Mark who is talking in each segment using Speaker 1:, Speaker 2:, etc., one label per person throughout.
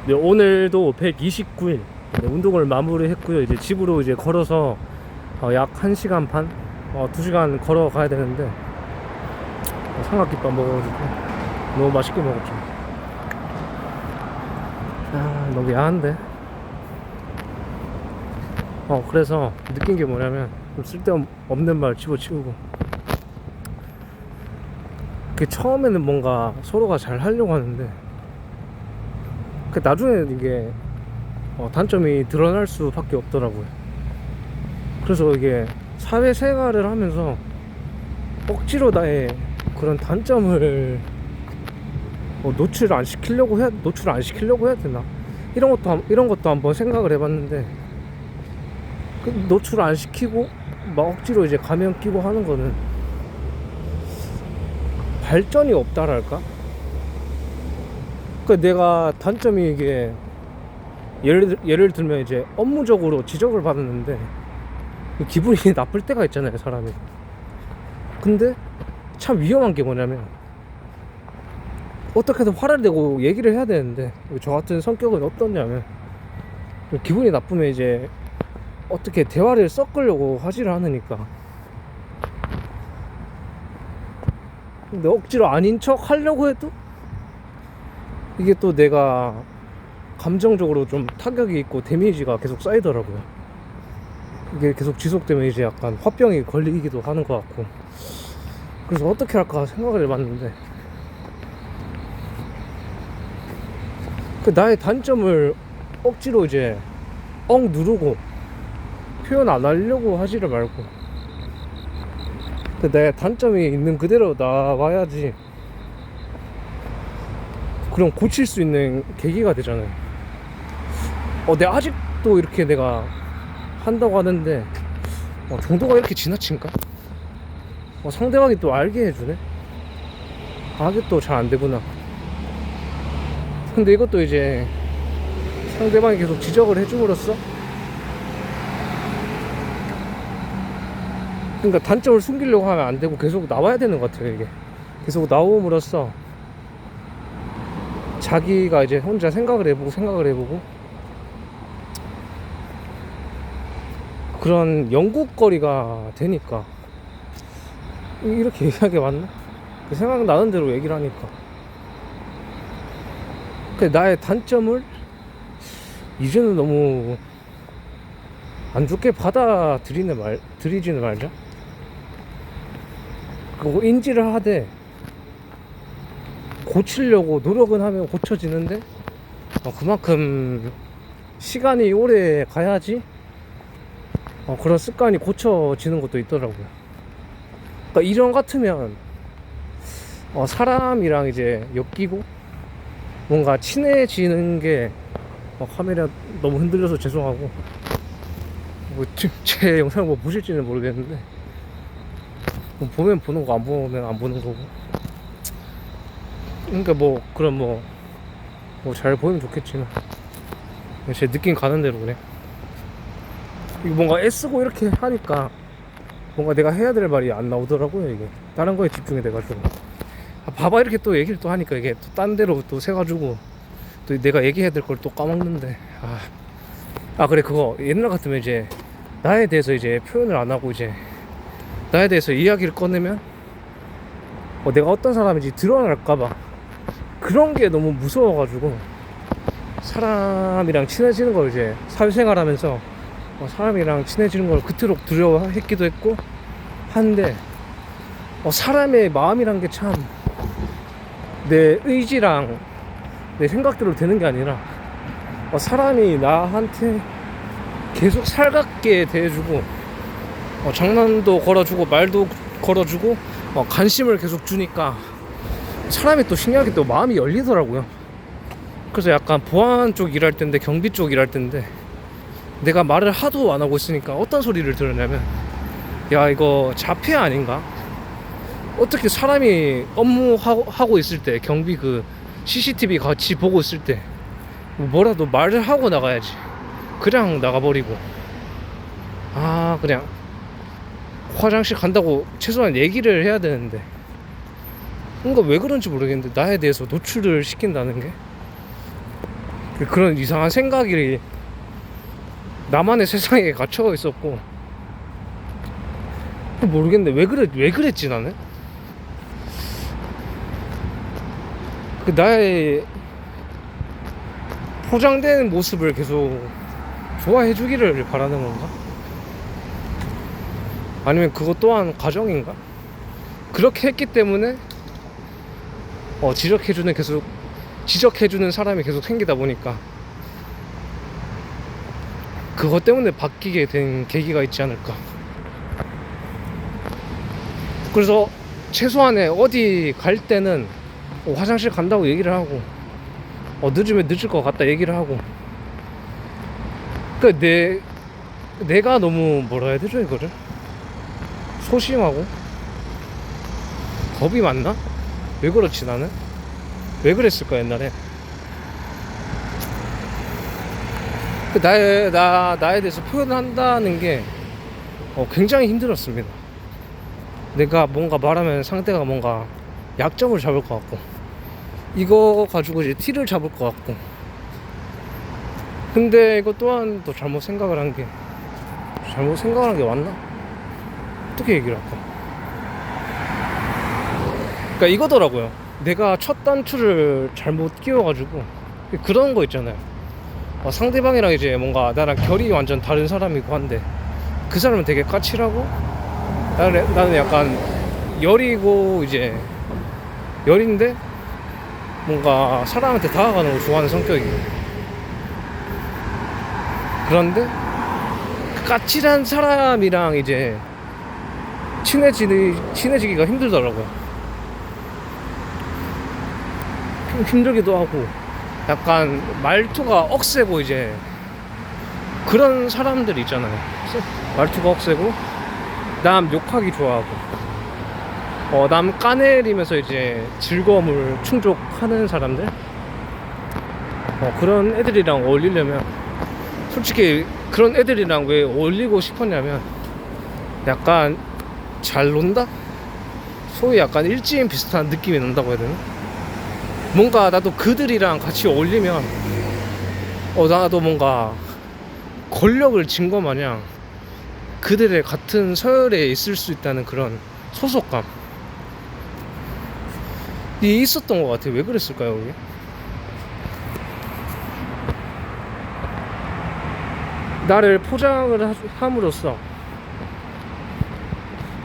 Speaker 1: 네, 오늘도 129일 운동을 마무리했고요. 이제 집으로 이제 걸어서 약 1시간 반, 2시간 걸어가야 되는데 삼각김밥 먹어가지고 너무 맛있게 먹었죠. 너무 야한데. 그래서 느낀 게 뭐냐면 좀 쓸데없는 말 집어치우고, 처음에는 뭔가 서로가 잘 하려고 하는데 나중에 이게 단점이 드러날 수밖에 없더라고요. 그래서 이게 사회생활을 하면서 억지로 나의 그런 단점을 노출 안 시키려고 해야 되나, 이런 것도 한번 생각을 해봤는데, 노출 안 시키고 막 억지로 이제 가면 끼고 하는 거는 발전이 없다랄까? 내가 단점이 이게 예를 들면 이제 업무적으로 지적을 받았는데 기분이 나쁠 때가 있잖아요, 사람이. 근데 참 위험한 게 뭐냐면, 어떻게든 화를 내고 얘기를 해야 되는데, 저 같은 성격은 어떠냐면, 기분이 나쁘면 이제 어떻게 대화를 섞으려고 하지를 않으니까, 근데 억지로 아닌 척 하려고 해도 이게 또 내가 감정적으로 좀 타격이 있고 데미지가 계속 쌓이더라고요. 이게 계속 지속되면 이제 약간 화병이 걸리기도 하는 것 같고, 그래서 어떻게 할까 생각을 해봤는데, 나의 단점을 억지로 이제 누르고 표현 안 하려고 하지를 말고, 내 단점이 있는 그대로 나와야지 그럼 고칠 수 있는 계기가 되잖아요. 내가 아직도 이렇게 내가 한다고 하는데 정도가 이렇게 지나친가? 상대방이 또 알게 해주네? 이게 또 잘 안되구나. 근데 이것도 이제 상대방이 계속 지적을 해줌으로써, 그러니까 단점을 숨기려고 하면 안 되고 계속 나와야 되는 것 같아요. 이게 계속 나옴으로써 자기가 이제 혼자 생각을 해보고 그런 연구거리가 되니까, 이렇게 얘기하는 게 맞나? 생각나는 대로 얘기를 하니까 나의 단점을 이제는 너무 안 좋게 들이지는 말자. 그리고 인지를 하되 고치려고 노력은 하면 고쳐지는데, 그만큼 시간이 오래 가야지 그런 습관이 고쳐지는 것도 있더라고요. 이전 같으면 사람이랑 이제 엮이고 뭔가 친해지는 게, 카메라 너무 흔들려서 죄송하고, 제 영상을 보실지는 모르겠는데, 보면 보는 거, 안 보면 안 보는 거고. 그러니까 그럼 잘 보이면 좋겠지만, 제 느낌 가는 대로 그래. 이거 뭔가 애쓰고 이렇게 하니까 뭔가 내가 해야 될 말이 안 나오더라고요. 이게 다른 거에 집중이 돼가지고, 봐봐 이렇게 또 얘기를 또 하니까 이게 또 딴 데로 또 새가지고 또 내가 얘기해야 될 걸 또 까먹는데, 그래, 그거 옛날 같으면 이제 나에 대해서 이제 표현을 안 하고 이제 나에 대해서 이야기를 꺼내면 내가 어떤 사람인지 드러날까봐, 그런 게 너무 무서워가지고 사람이랑 친해지는 걸, 이제 사회생활 하면서 사람이랑 친해지는 걸 그토록 두려워했기도 했고 한데, 사람의 마음이란 게 참 내 의지랑 내 생각대로 되는 게 아니라, 사람이 나한테 계속 살갑게 대해주고, 장난도 걸어주고 말도 걸어주고 관심을 계속 주니까 사람이 또 신기하게 또 마음이 열리더라고요. 그래서 약간 보안 쪽 일할 텐데, 경비 쪽 일할 텐데, 내가 말을 하도 안 하고 있으니까 어떤 소리를 들었냐면, 야, 이거 자폐 아닌가? 어떻게 사람이 업무하고 있을 때, 경비 CCTV 같이 보고 있을 때 뭐라도 말을 하고 나가야지. 그냥 나가버리고, 그냥 화장실 간다고 최소한 얘기를 해야 되는데, 뭔가 왜 그런지 모르겠는데 나에 대해서 노출을 시킨다는 게 그런 이상한 생각이 나만의 세상에 갇혀 있었고, 모르겠네. 왜 그랬지 나는? 그 나의 포장된 모습을 계속 좋아해 주기를 바라는 건가? 아니면 그것 또한 가정인가? 그렇게 했기 때문에 지적해주는 사람이 계속 생기다 보니까 그것 때문에 바뀌게 된 계기가 있지 않을까. 그래서 최소한의 어디 갈 때는 화장실 간다고 얘기를 하고, 늦으면 늦을 것 같다 얘기를 하고. 내가 너무 뭐라 해야 되죠, 이거를? 소심하고 겁이 많나? 왜 그렇지 나는? 왜 그랬을까 옛날에? 나에 대해서 표현한다는 게 굉장히 힘들었습니다. 내가 뭔가 말하면 상대가 뭔가 약점을 잡을 것 같고, 이거 가지고 이제 티를 잡을 것 같고. 근데 이거 또한 또 잘못 생각을 한 게 맞나? 어떻게 얘기를 할까? 그러니까 이거더라고요. 내가 첫 단추를 잘못 끼워가지고 그런 거 있잖아요. 상대방이랑 이제 뭔가 나랑 결이 완전 다른 사람이고 한데, 그 사람은 되게 까칠하고 나는 약간 열인데 뭔가 사람한테 다가가는 걸 좋아하는 성격이에요. 그런데 까칠한 사람이랑 이제 친해지기가 힘들더라고요. 힘들기도 하고, 약간 말투가 억세고 이제 그런 사람들 있잖아요. 말투가 억세고 남 욕하기 좋아하고, 남 까내리면서 이제 즐거움을 충족하는 사람들, 그런 애들이랑 어울리려면, 솔직히 그런 애들이랑 왜 어울리고 싶었냐면, 약간 잘 논다? 소위 약간 일지인 비슷한 느낌이 난다고 해야 되나? 뭔가 나도 그들이랑 같이 어울리면 나도 뭔가 권력을 쥔 것 마냥 그들의 같은 서열에 있을 수 있다는 그런 소속감이 있었던 것 같아요. 왜 그랬을까요, 그게? 나를 포장을 함으로써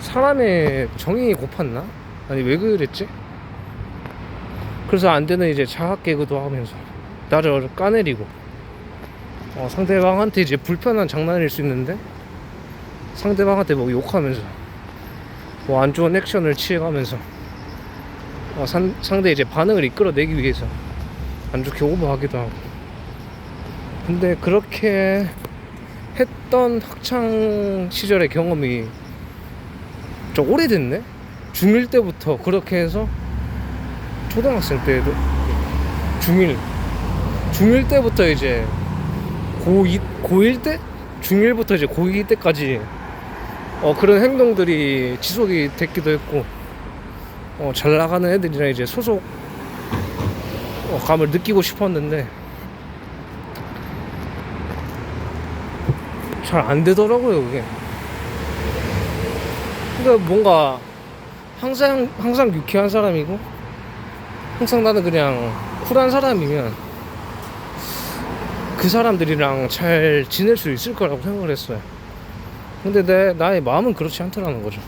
Speaker 1: 사람의 정이 고팠나? 아니 왜 그랬지? 그래서 안 되는 이제 자학 개그도 하면서 나를 까내리고, 상대방한테 이제 불편한 장난일 수 있는데 상대방한테 뭐 욕하면서 뭐 안 좋은 액션을 취해가면서 상대 이제 반응을 이끌어내기 위해서 안 좋게 오버하기도 하고. 근데 그렇게 했던 학창 시절의 경험이 좀 오래됐네? 중1 때부터 그렇게 해서 초등학생 때도 중1 때부터 이제 고1 때? 중1부터 이제 고2 때까지 그런 행동들이 지속이 됐기도 했고, 잘 나가는 애들이랑 이제 소속 감을 느끼고 싶었는데 잘 안 되더라고요, 그게. 그러니까 뭔가 항상 유쾌한 사람이고, 항상 나는 그냥 쿨한 사람이면 그 사람들이랑 잘 지낼 수 있을 거라고 생각을 했어요. 근데 나의 마음은 그렇지 않더라는 거죠.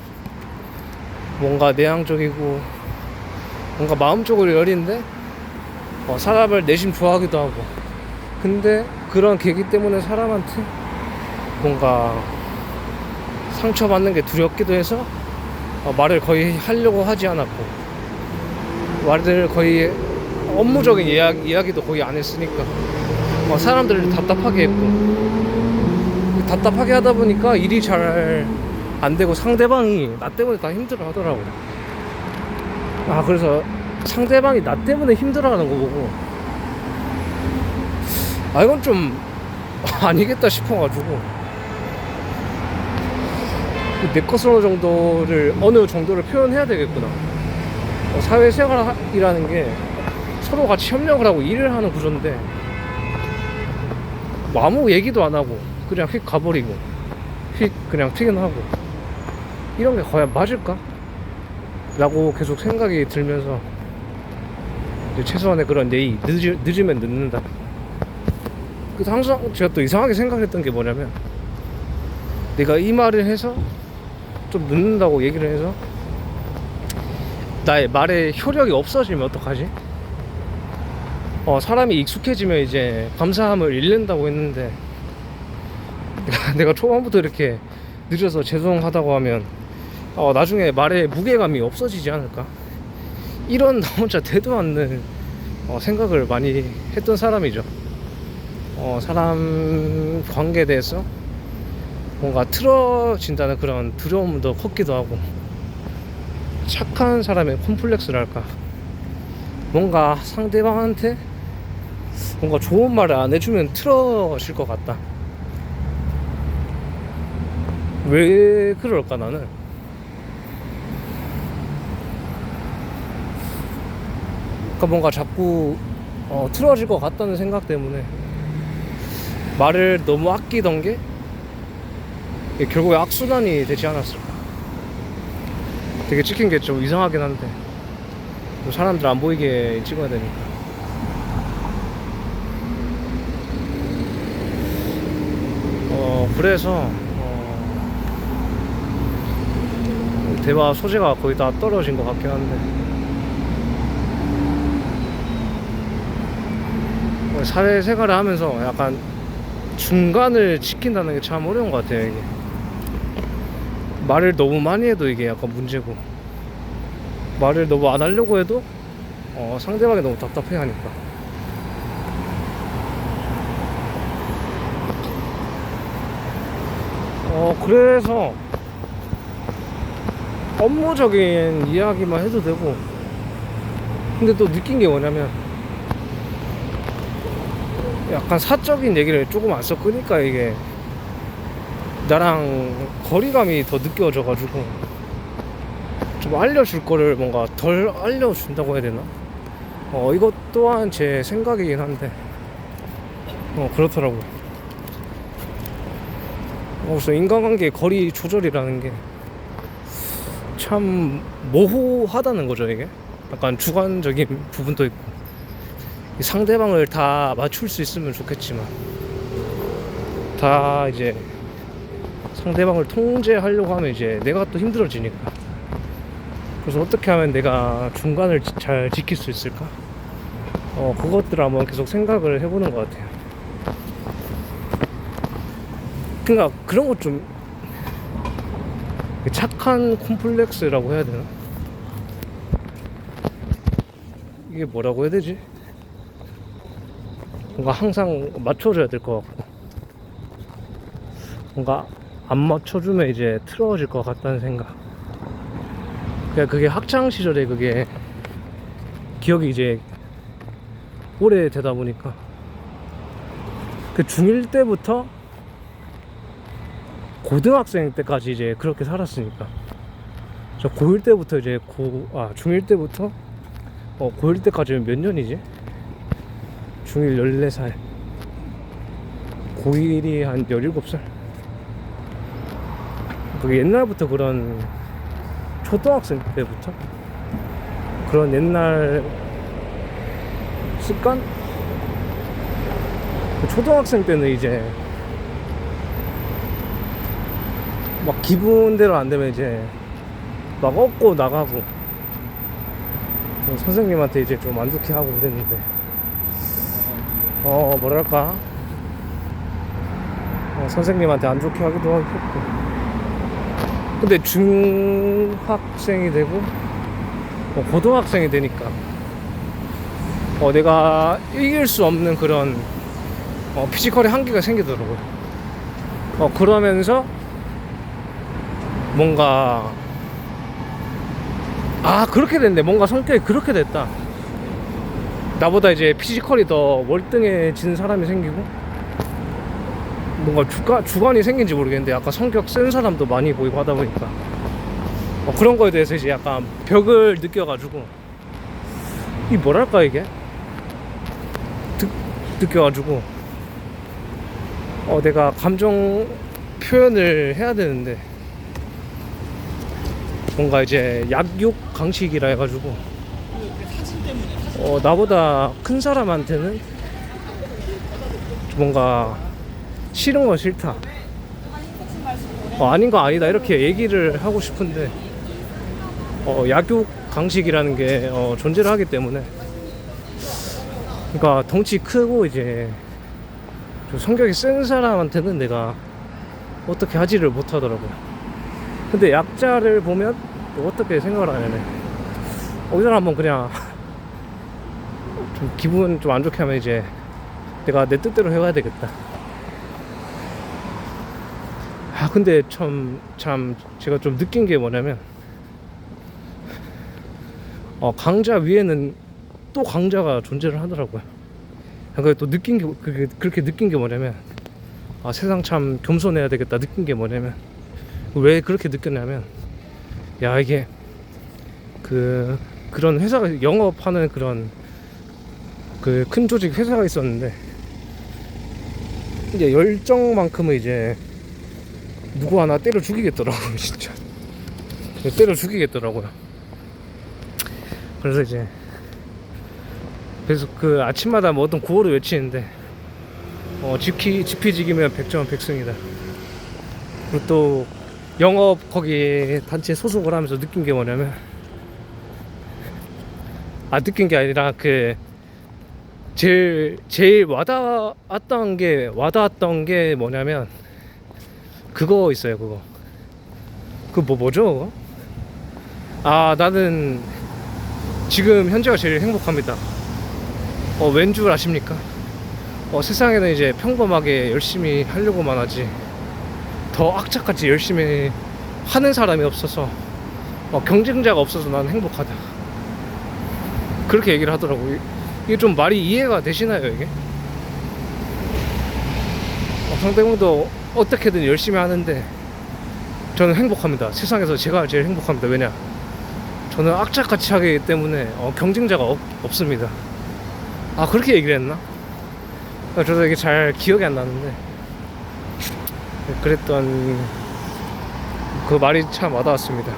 Speaker 1: 뭔가 내향적이고 뭔가 마음적으로 여린데 사람을 내심 좋아하기도 하고. 근데 그런 계기 때문에 사람한테 뭔가 상처받는 게 두렵기도 해서 말을 거의 하려고 하지 않았고, 말을 거의 업무적인 이야기도 거의 안 했으니까 사람들을 답답하게 했고, 답답하게 하다 보니까 일이 잘 안 되고 상대방이 나 때문에 다 힘들어 하더라고요. 그래서 상대방이 나 때문에 힘들어 하는 거 보고 이건 좀 아니겠다 싶어가지고, 내 것으로 어느 정도를 표현해야 되겠구나. 사회생활이라는 게 서로 같이 협력을 하고 일을 하는 구조인데, 뭐 아무 얘기도 안 하고 그냥 휙 가버리고 휙 그냥 퇴근하고 이런 게 과연 맞을까? 라고 계속 생각이 들면서 이제 최소한의 그런 예의, 늦으면 늦는다. 그래서 항상 제가 또 이상하게 생각했던 게 뭐냐면, 내가 이 말을 해서 좀 늦는다고 얘기를 해서 나의 말의 효력이 없어지면 어떡하지? 사람이 익숙해지면 이제 감사함을 잃는다고 했는데, 내가 초반부터 이렇게 늦어서 죄송하다고 하면 나중에 말의 무게감이 없어지지 않을까? 이런 나 혼자 되도 않는 생각을 많이 했던 사람이죠. 사람 관계에 대해서 뭔가 틀어진다는 그런 두려움도 컸기도 하고, 착한 사람의 콤플렉스랄까, 뭔가 상대방한테 뭔가 좋은 말을 안 해주면 틀어질 것 같다. 왜 그럴까 나는? 그러니까 뭔가 자꾸 틀어질 것 같다는 생각 때문에 말을 너무 아끼던 게 결국에 악순환이 되지 않았을까. 되게 찍힌 게 좀 이상하긴 한데, 사람들 안 보이게 찍어야 되니까. 그래서 대화 소재가 거의 다 떨어진 것 같긴 한데, 사회생활을 하면서 약간 중간을 지킨다는 게 참 어려운 것 같아요. 이게 말을 너무 많이 해도 이게 약간 문제고, 말을 너무 안 하려고 해도 상대방이 너무 답답해 하니까. 그래서 업무적인 이야기만 해도 되고, 근데 또 느낀 게 뭐냐면, 약간 사적인 얘기를 조금 안 섞으니까 이게 나랑 거리감이 더 느껴져가지고, 좀 알려줄 거를 뭔가 덜 알려준다고 해야 되나? 이것 또한 제 생각이긴 한데 그렇더라고요. 그래서 인간관계의 거리 조절이라는 게 참 모호하다는 거죠. 이게 약간 주관적인 부분도 있고, 상대방을 다 맞출 수 있으면 좋겠지만, 다 이제 상대방을 통제하려고 하면 이제 내가 또 힘들어지니까. 그래서 어떻게 하면 내가 중간을 잘 지킬 수 있을까? 그것들을 한번 계속 생각을 해보는 것 같아요. 그러니까 그런 것 좀, 착한 콤플렉스라고 해야 되나? 이게 뭐라고 해야 되지? 뭔가 항상 맞춰줘야 될 것 같고, 뭔가 안 맞춰주면 이제 틀어질 것 같다는 생각. 그냥 그게 학창 시절에 그게 기억이 이제 오래 되다 보니까, 그 중1 때부터 고등학생 때까지 이제 그렇게 살았으니까, 저 고1 때부터 이제 중1 때부터 고1 때까지는 몇 년이지? 중1 14살, 고1이 한 17살. 그게 옛날부터 그런, 초등학생 때부터 그런 옛날 습관? 초등학생 때는 이제 막 기분대로 안 되면 이제 막 업고 나가고, 선생님한테 이제 좀 안 좋게 하고 그랬는데, 뭐랄까, 선생님한테 안 좋게 하기도 했고. 근데 중학생이 되고 고등학생이 되니까 내가 이길 수 없는 그런 피지컬의 한계가 생기더라고요. 그러면서 뭔가 그렇게 됐네, 뭔가 성격이 그렇게 됐다, 나보다 이제 피지컬이 더 월등해진 사람이 생기고, 뭔가 주관이 생긴지 모르겠는데 약간 성격 센 사람도 많이 보이고 하다 보니까 그런 거에 대해서 이제 약간 벽을 느껴가지고, 이 뭐랄까 이게 느껴가지고 내가 감정 표현을 해야 되는데 뭔가 이제 약육 강식이라 해가지고 나보다 큰 사람한테는 뭔가 싫은 건 싫다, 아닌 거 아니다 이렇게 얘기를 하고 싶은데 약육 강식이라는 게 존재를 하기 때문에, 그러니까 덩치 크고 이제 좀 성격이 센 사람한테는 내가 어떻게 하지를 못하더라고요. 근데 약자를 보면 또 어떻게 생각을 하냐면 이 사람 한번 그냥 좀 기분 좀 안 좋게 하면 이제 내가 내 뜻대로 해야 되겠다. 근데 참 제가 좀 느낀 게 뭐냐면 강자 위에는 또 강자가 존재를 하더라고요. 그러니까 또 느낀 게 그렇게 느낀 게 뭐냐면 세상 참 겸손해야 되겠다 느낀 게 뭐냐면, 왜 그렇게 느꼈냐면 이게 그런 회사가 영업하는 그런 큰 조직 회사가 있었는데, 이제 열정만큼은 이제 누구 하나 때려 죽이겠더라고요. 진짜 때려 죽이겠더라고요. 그래서 아침마다 뭐 어떤 구호를 외치는데 지피지기면 100점 100승이다. 그리고 또 영업 거기 단체에 소속을 하면서 느낀 게 뭐냐면, 느낀 게 아니라 제일 와닿았던 게 뭐냐면 그거 있어요. 뭐죠? 나는 지금 현재가 제일 행복합니다. 왠 줄 아십니까? 세상에는 이제 평범하게 열심히 하려고만 하지 더 악착같이 열심히 하는 사람이 없어서, 경쟁자가 없어서 난 행복하다, 그렇게 얘기를 하더라고요. 이게 좀 말이 이해가 되시나요? 이게 상대방도 어떻게든 열심히 하는데 저는 행복합니다. 세상에서 제가 제일 행복합니다. 왜냐? 저는 악착같이 하기 때문에 경쟁자가 없습니다. 그렇게 얘기를 했나? 저도 이게 잘 기억이 안 나는데 그랬던 그 말이 참 와닿았습니다.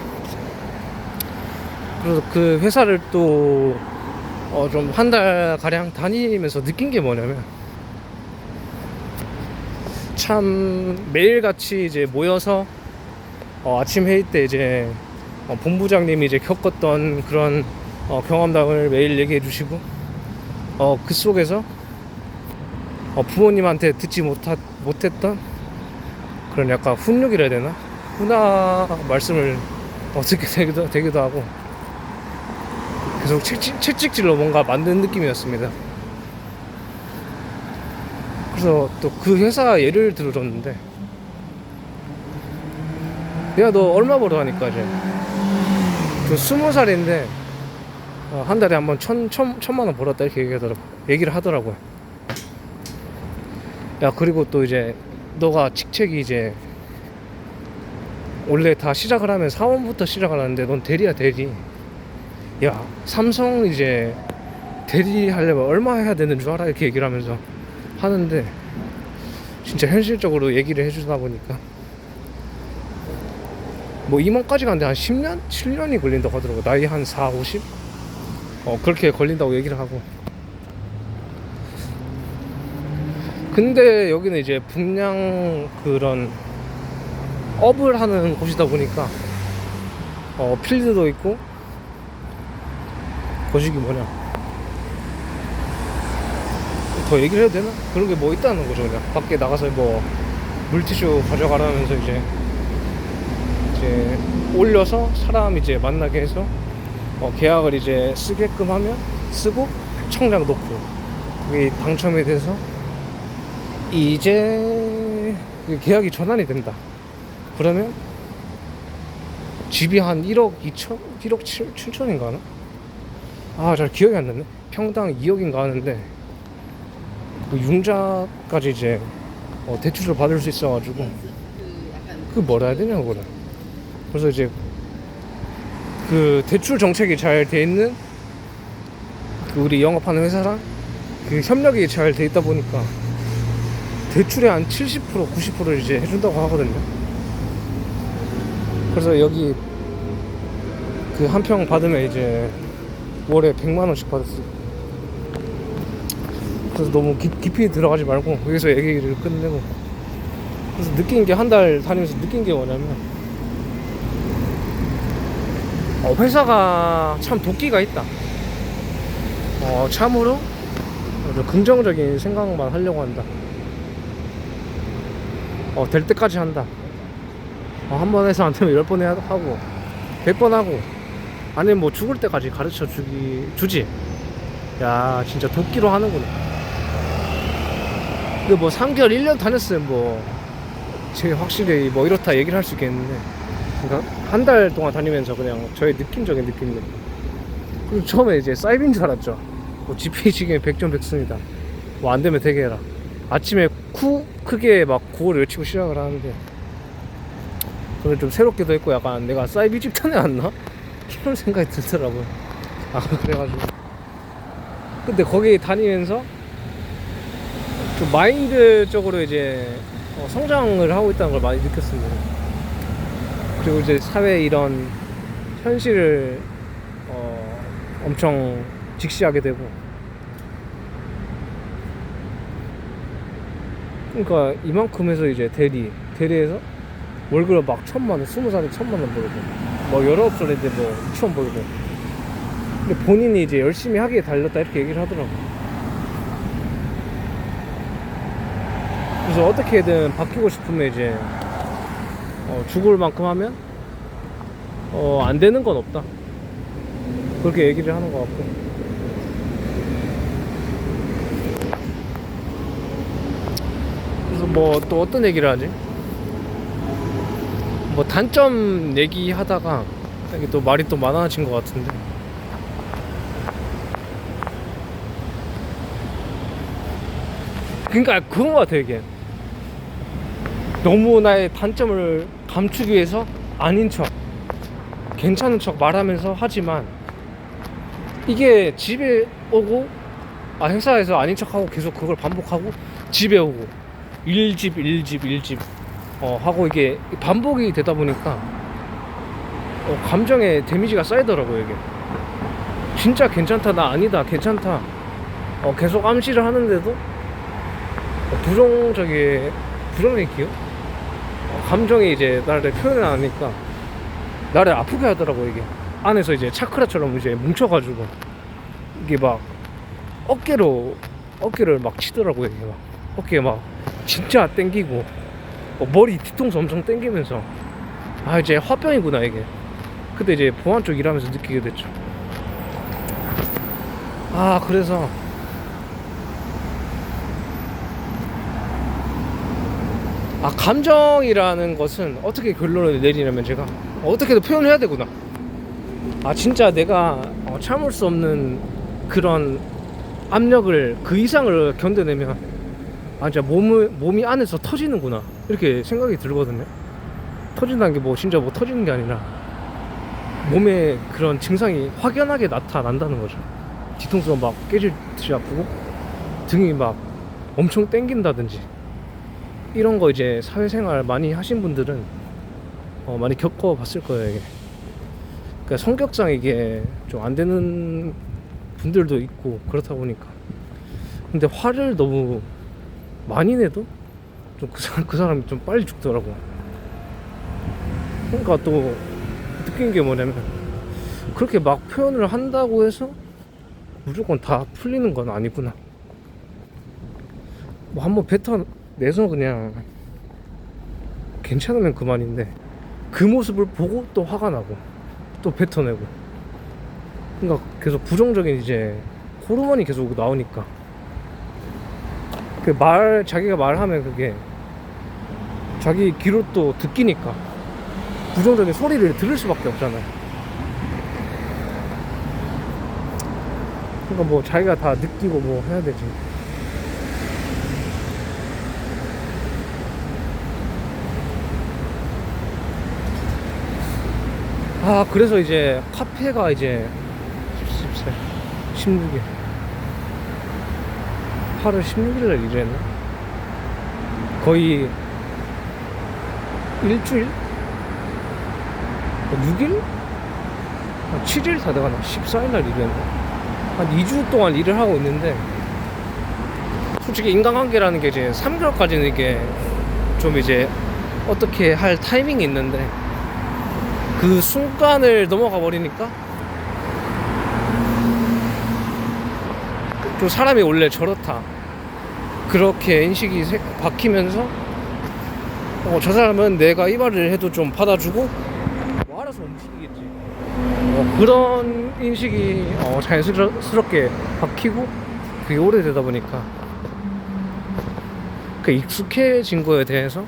Speaker 1: 그래서 그 회사를 또 좀 한 달 가량 다니면서 느낀 게 뭐냐면, 참 매일같이 이제 모여서 아침 회의 때 이제 본부장님이 이제 겪었던 그런 경험담을 매일 얘기해 주시고, 그 속에서 부모님한테 듣지 못했던 그런 약간 훈육이라 해야 되나? 훈화 말씀을 듣게 되기도 하고, 계속 채찍질로 뭔가 만든 느낌이었습니다. 그래서 또 그 회사 예를 들어줬는데, 야 너 얼마 벌어 하니까 이제 20살인데 한 달에 한번 천만 원 벌었다 이렇게 얘기를 하더라고요. 그리고 또 이제 너가 직책이 이제 원래 다 시작을 하면 사원부터 시작을 하는데 넌 대리야 대리. 삼성 이제 대리 하려면 얼마 해야 되는 줄 알아? 이렇게 얘기를 하면서 하는데, 진짜 현실적으로 얘기를 해주다 보니까 뭐 임원까지 가는데 한 10년? 7년이 걸린다고 하더라고. 나이 한 4, 50? 그렇게 걸린다고 얘기를 하고. 근데 여기는 이제 분량 그런 업을 하는 곳이다 보니까 필드도 있고, 거시기 더 얘기를 해도 되나? 그런 게 뭐 있다는 거죠. 그냥 밖에 나가서 뭐 물티슈 가져가라면서 이제 올려서 사람 이제 만나게 해서 계약을 이제 쓰게끔 하면 쓰고 청약 놓고, 그게 당첨이 돼서 이제 계약이 전환이 된다. 그러면 집이 한 1억 2천? 1억 7천인가 하나? 잘 기억이 안 나네. 평당 2억인가 하는데 그 융자까지 이제 대출을 받을 수 있어가지고, 그 뭐라 해야 되냐 그거를. 그래서 이제 그 대출 정책이 잘 돼 있는 우리 영업하는 회사랑 그 협력이 잘 돼 있다 보니까 대출의 한 70% 90%를 이제 해준다고 하거든요. 그래서 여기 그 한 평 받으면 이제 월에 100만원씩 받았어요. 그래서 너무 깊이 들어가지 말고 여기서 얘기를 끝내고, 그래서 느낀 게, 한 달 다니면서 느낀 게 뭐냐면, 회사가 참 도끼가 있다. 참으로 긍정적인 생각만 하려고 한다. 될 때까지 한다. 한 번 해서 안 되면 10번 하고 100번 하고, 아니면 뭐 죽을 때까지 가르쳐 주지. 야, 진짜 도끼로 하는구나. 근데 뭐 3개월 1년 다녔으면 뭐 제가 확실히 뭐 이렇다 얘기를 할 수 있겠는데, 그러니까 한 달 동안 다니면서 그냥 저의 느낌적인 느낌입니다. 그리고 처음에 이제 사이비인 줄 알았죠. 뭐 GPA 지금 100점 100승이다. 뭐 안 되면 되게 해라. 아침에 크게 막 구호를 외치고 시작을 하는데, 저는 좀 새롭기도 했고, 약간 내가 사이비 집단에 왔나? 이런 생각이 들더라고요. 그래가지고. 근데 거기 다니면서 좀 마인드적으로 이제 성장을 하고 있다는 걸 많이 느꼈습니다. 그리고 이제 사회 이런 현실을 엄청 직시하게 되고, 그러니까 이만큼 해서 이제 대리에서 월급을 막 1000만원, 20살에 1000만원 벌고, 뭐 19살인데 뭐 2천 벌고. 근데 본인이 이제 열심히 하기에 달렸다 이렇게 얘기를 하더라고. 그래서 어떻게든 바뀌고 싶으면 이제 죽을 만큼 하면 안 되는 건 없다, 그렇게 얘기를 하는 것 같고. 그래서 뭐 또 어떤 얘기를 하지? 뭐 단점 얘기 하다가 이게 또 말이 또 많아진 것 같은데, 그러니까 그런 것 같아. 이게 너무 나의 단점을 감추기 위해서 아닌 척, 괜찮은 척 말하면서 하지만, 이게 집에 오고, 회사에서 아닌 척하고 계속 그걸 반복하고, 집에 오고 일집 하고, 이게 반복이 되다 보니까 감정에 데미지가 쌓이더라고요. 이게 진짜 괜찮다, 나 아니다, 괜찮다 계속 암시를 하는데도 부정적인 기억? 감정이 이제 나를 표현을 안 하니까 나를 아프게 하더라고. 이게 안에서 이제 차크라처럼 이제 뭉쳐가지고 이게 막 어깨를 막 치더라고요. 이게 막 어깨에 막 진짜 땡기고, 머리 뒤통수 엄청 땡기면서, 이제 화병이구나 이게. 그때 이제 보안 쪽 일하면서 느끼게 됐죠. 그래서 감정이라는 것은 어떻게 결론을 내리냐면, 제가 어떻게든 표현해야 되구나. 진짜 내가 참을 수 없는 그런 압력을 그 이상을 견뎌내면 진짜 몸이 안에서 터지는구나, 이렇게 생각이 들거든요. 터진다는 게 뭐 진짜 뭐 터지는 게 아니라 몸에 그런 증상이 확연하게 나타난다는 거죠. 뒤통수가 막 깨질듯이 아프고, 등이 막 엄청 땡긴다든지, 이런 거 이제 사회생활 많이 하신 분들은 많이 겪어봤을 거예요. 이게 그러니까 성격상 이게 좀 안 되는 분들도 있고 그렇다 보니까. 근데 화를 너무 많이 내도 좀 그 사람이 좀 빨리 죽더라고. 그러니까 또 느낀 게 뭐냐면, 그렇게 막 표현을 한다고 해서 무조건 다 풀리는 건 아니구나. 뭐 한번 뱉어내서 그냥 괜찮으면 그만인데, 그 모습을 보고 또 화가 나고 또 뱉어내고, 그러니까 계속 부정적인 이제 호르몬이 계속 나오니까, 자기가 말하면 그게 자기 귀로 또 듣기니까 부정적인 소리를 들을 수밖에 없잖아요. 그러니까 뭐 자기가 다 느끼고 뭐 해야 되지. 그래서 이제 카페가 이제 16일 8월 16일날 일했나? 거의 일주일? 6일? 한 7일 다 돼가나? 14일 날 일했나? 한 2주 동안 일을 하고 있는데, 솔직히 인간관계라는 게 이제 3개월까지는 이게 좀 이제 어떻게 할 타이밍이 있는데, 그 순간을 넘어가 버리니까 좀 사람이 원래 저렇다, 그렇게 인식이 바뀌면서 저 사람은 내가 이 말을 해도 좀 받아주고 뭐 알아서 움직이겠지, 그런 인식이 자연스럽게 바뀌고, 그게 오래되다 보니까 그 익숙해진 거에 대해서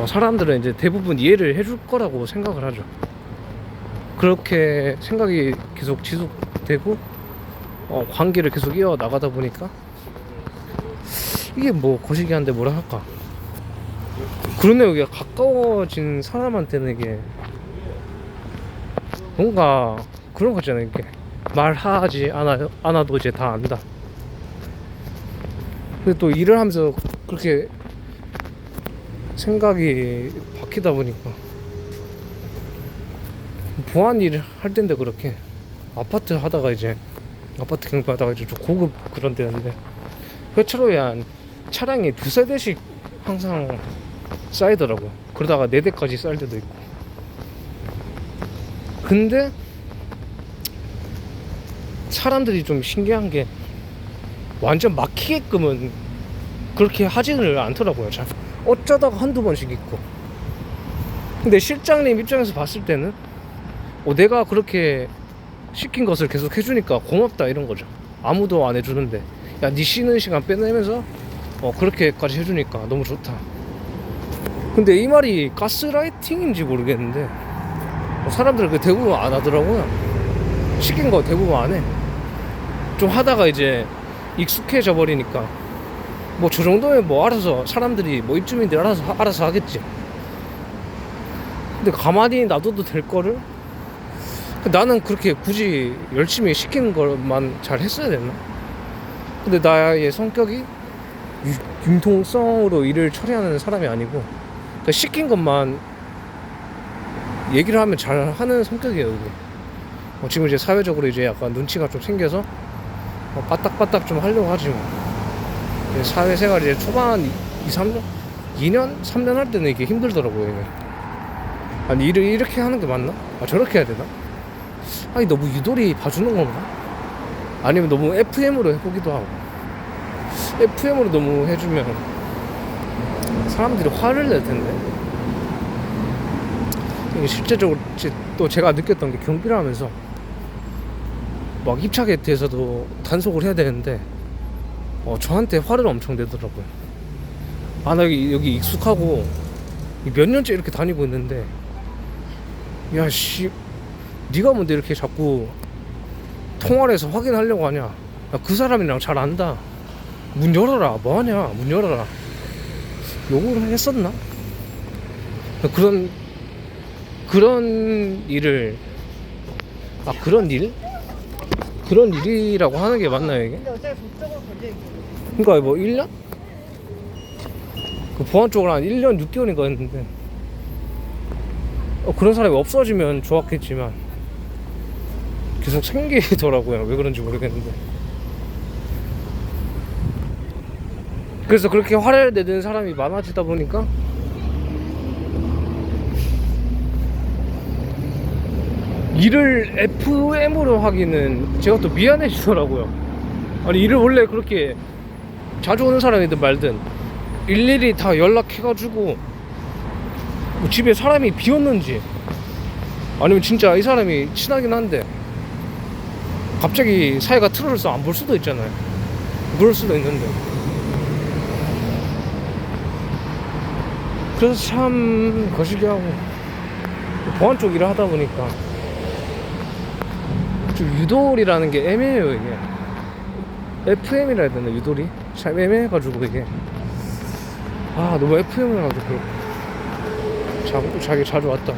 Speaker 1: 사람들은 이제 대부분 이해를 해줄 거라고 생각을 하죠. 그렇게 생각이 계속 지속되고 관계를 계속 이어나가다 보니까 이게 뭐 거시기한데 뭐라 할까, 그러네. 여기가 가까워진 사람한테는 이게 뭔가 그런 거잖아요. 이게 말하지 않아도 이제 다 안다. 근데 또 일을 하면서 그렇게 생각이 바뀌다 보니까, 보안 일을 할 텐데 그렇게 아파트 경비하다가 이제 좀 고급 그런 데였는데, 회차로에 한 차량이 2-3대씩 항상 쌓이더라고요. 그러다가 4대까지 쌓일 때도 있고. 근데 사람들이 좀 신기한 게 완전 막히게끔은 그렇게 하지를 않더라고요. 잘 어쩌다가 한두 번씩 있고. 근데 실장님 입장에서 봤을 때는 내가 그렇게 시킨 것을 계속 해주니까 고맙다 이런 거죠. 아무도 안 해주는데 야, 네 쉬는 시간 빼내면서 그렇게까지 해주니까 너무 좋다. 근데 이 말이 가스라이팅인지 모르겠는데 사람들은 그 대부분 안 하더라고요. 시킨 거 대부분 안 해. 좀 하다가 이제 익숙해져 버리니까 뭐 저 정도면 뭐 알아서 사람들이 뭐 입주민들이 알아서 하겠지. 근데 가만히 놔둬도 될 거를 나는 그렇게 굳이 열심히 시키는 것만 잘 했어야 됐나? 근데 나의 성격이 융통성으로 일을 처리하는 사람이 아니고 그러니까 시킨 것만 얘기를 하면 잘 하는 성격이에요. 이게. 지금 이제 사회적으로 이제 약간 눈치가 좀 생겨서 빠딱빠딱 좀 하려고 하지 뭐. 사회생활 이제 초반 2-3년? 2년? 3년 할 때는 이게 힘들더라고요. 이게. 아니 일을 이렇게 하는 게 맞나? 저렇게 해야 되나? 아니 너무 유도리 봐주는 건가? 아니면 너무 FM으로 해보기도 하고. FM으로 너무 해주면 사람들이 화를 낼 텐데. 이게 실제적으로 또 제가 느꼈던 게 경비를 하면서 막 입찰에 대해서도 단속을 해야 되는데 저한테 화를 엄청 내더라고요. 나 여기 익숙하고 몇 년째 이렇게 다니고 있는데 야 씨 네가 뭔데 이렇게 자꾸 통화를 해서 확인하려고 하냐. 야, 그 사람이랑 잘 안다. 문 열어라. 뭐하냐. 문 열어라. 욕을 했었나? 그런 일을 그런 일? 그런 일이라고 하는 게 맞나요 이게?
Speaker 2: 근데 어차피 법적으로 걸려있고.
Speaker 1: 그러니까 뭐 1년? 그 보안 쪽으로 한 1년 6개월인가 했는데 그런 사람이 없어지면 좋았겠지만 계속 생기더라고요. 왜 그런지 모르겠는데. 그래서 그렇게 화를 내는 사람이 많아지다 보니까 일을 FM으로 하기는 제가 또 미안해지더라고요. 아니 일을 원래 그렇게 자주 오는 사람이든 말든 일일이 다 연락해가지고 뭐 집에 사람이 비었는지 아니면 진짜 이 사람이 친하긴 한데 갑자기 사이가 틀어져서 안 볼 수도 있잖아요. 그럴 수도 있는데. 그래서 참 거시기하고 보안 쪽 일을 하다 보니까 좀 유도리라는 게 애매해요. 이게 FM이라 해야 되나 유도리? 참 애매해가지고 이게 너무 FM을 하도 그렇고 자기 자주 왔다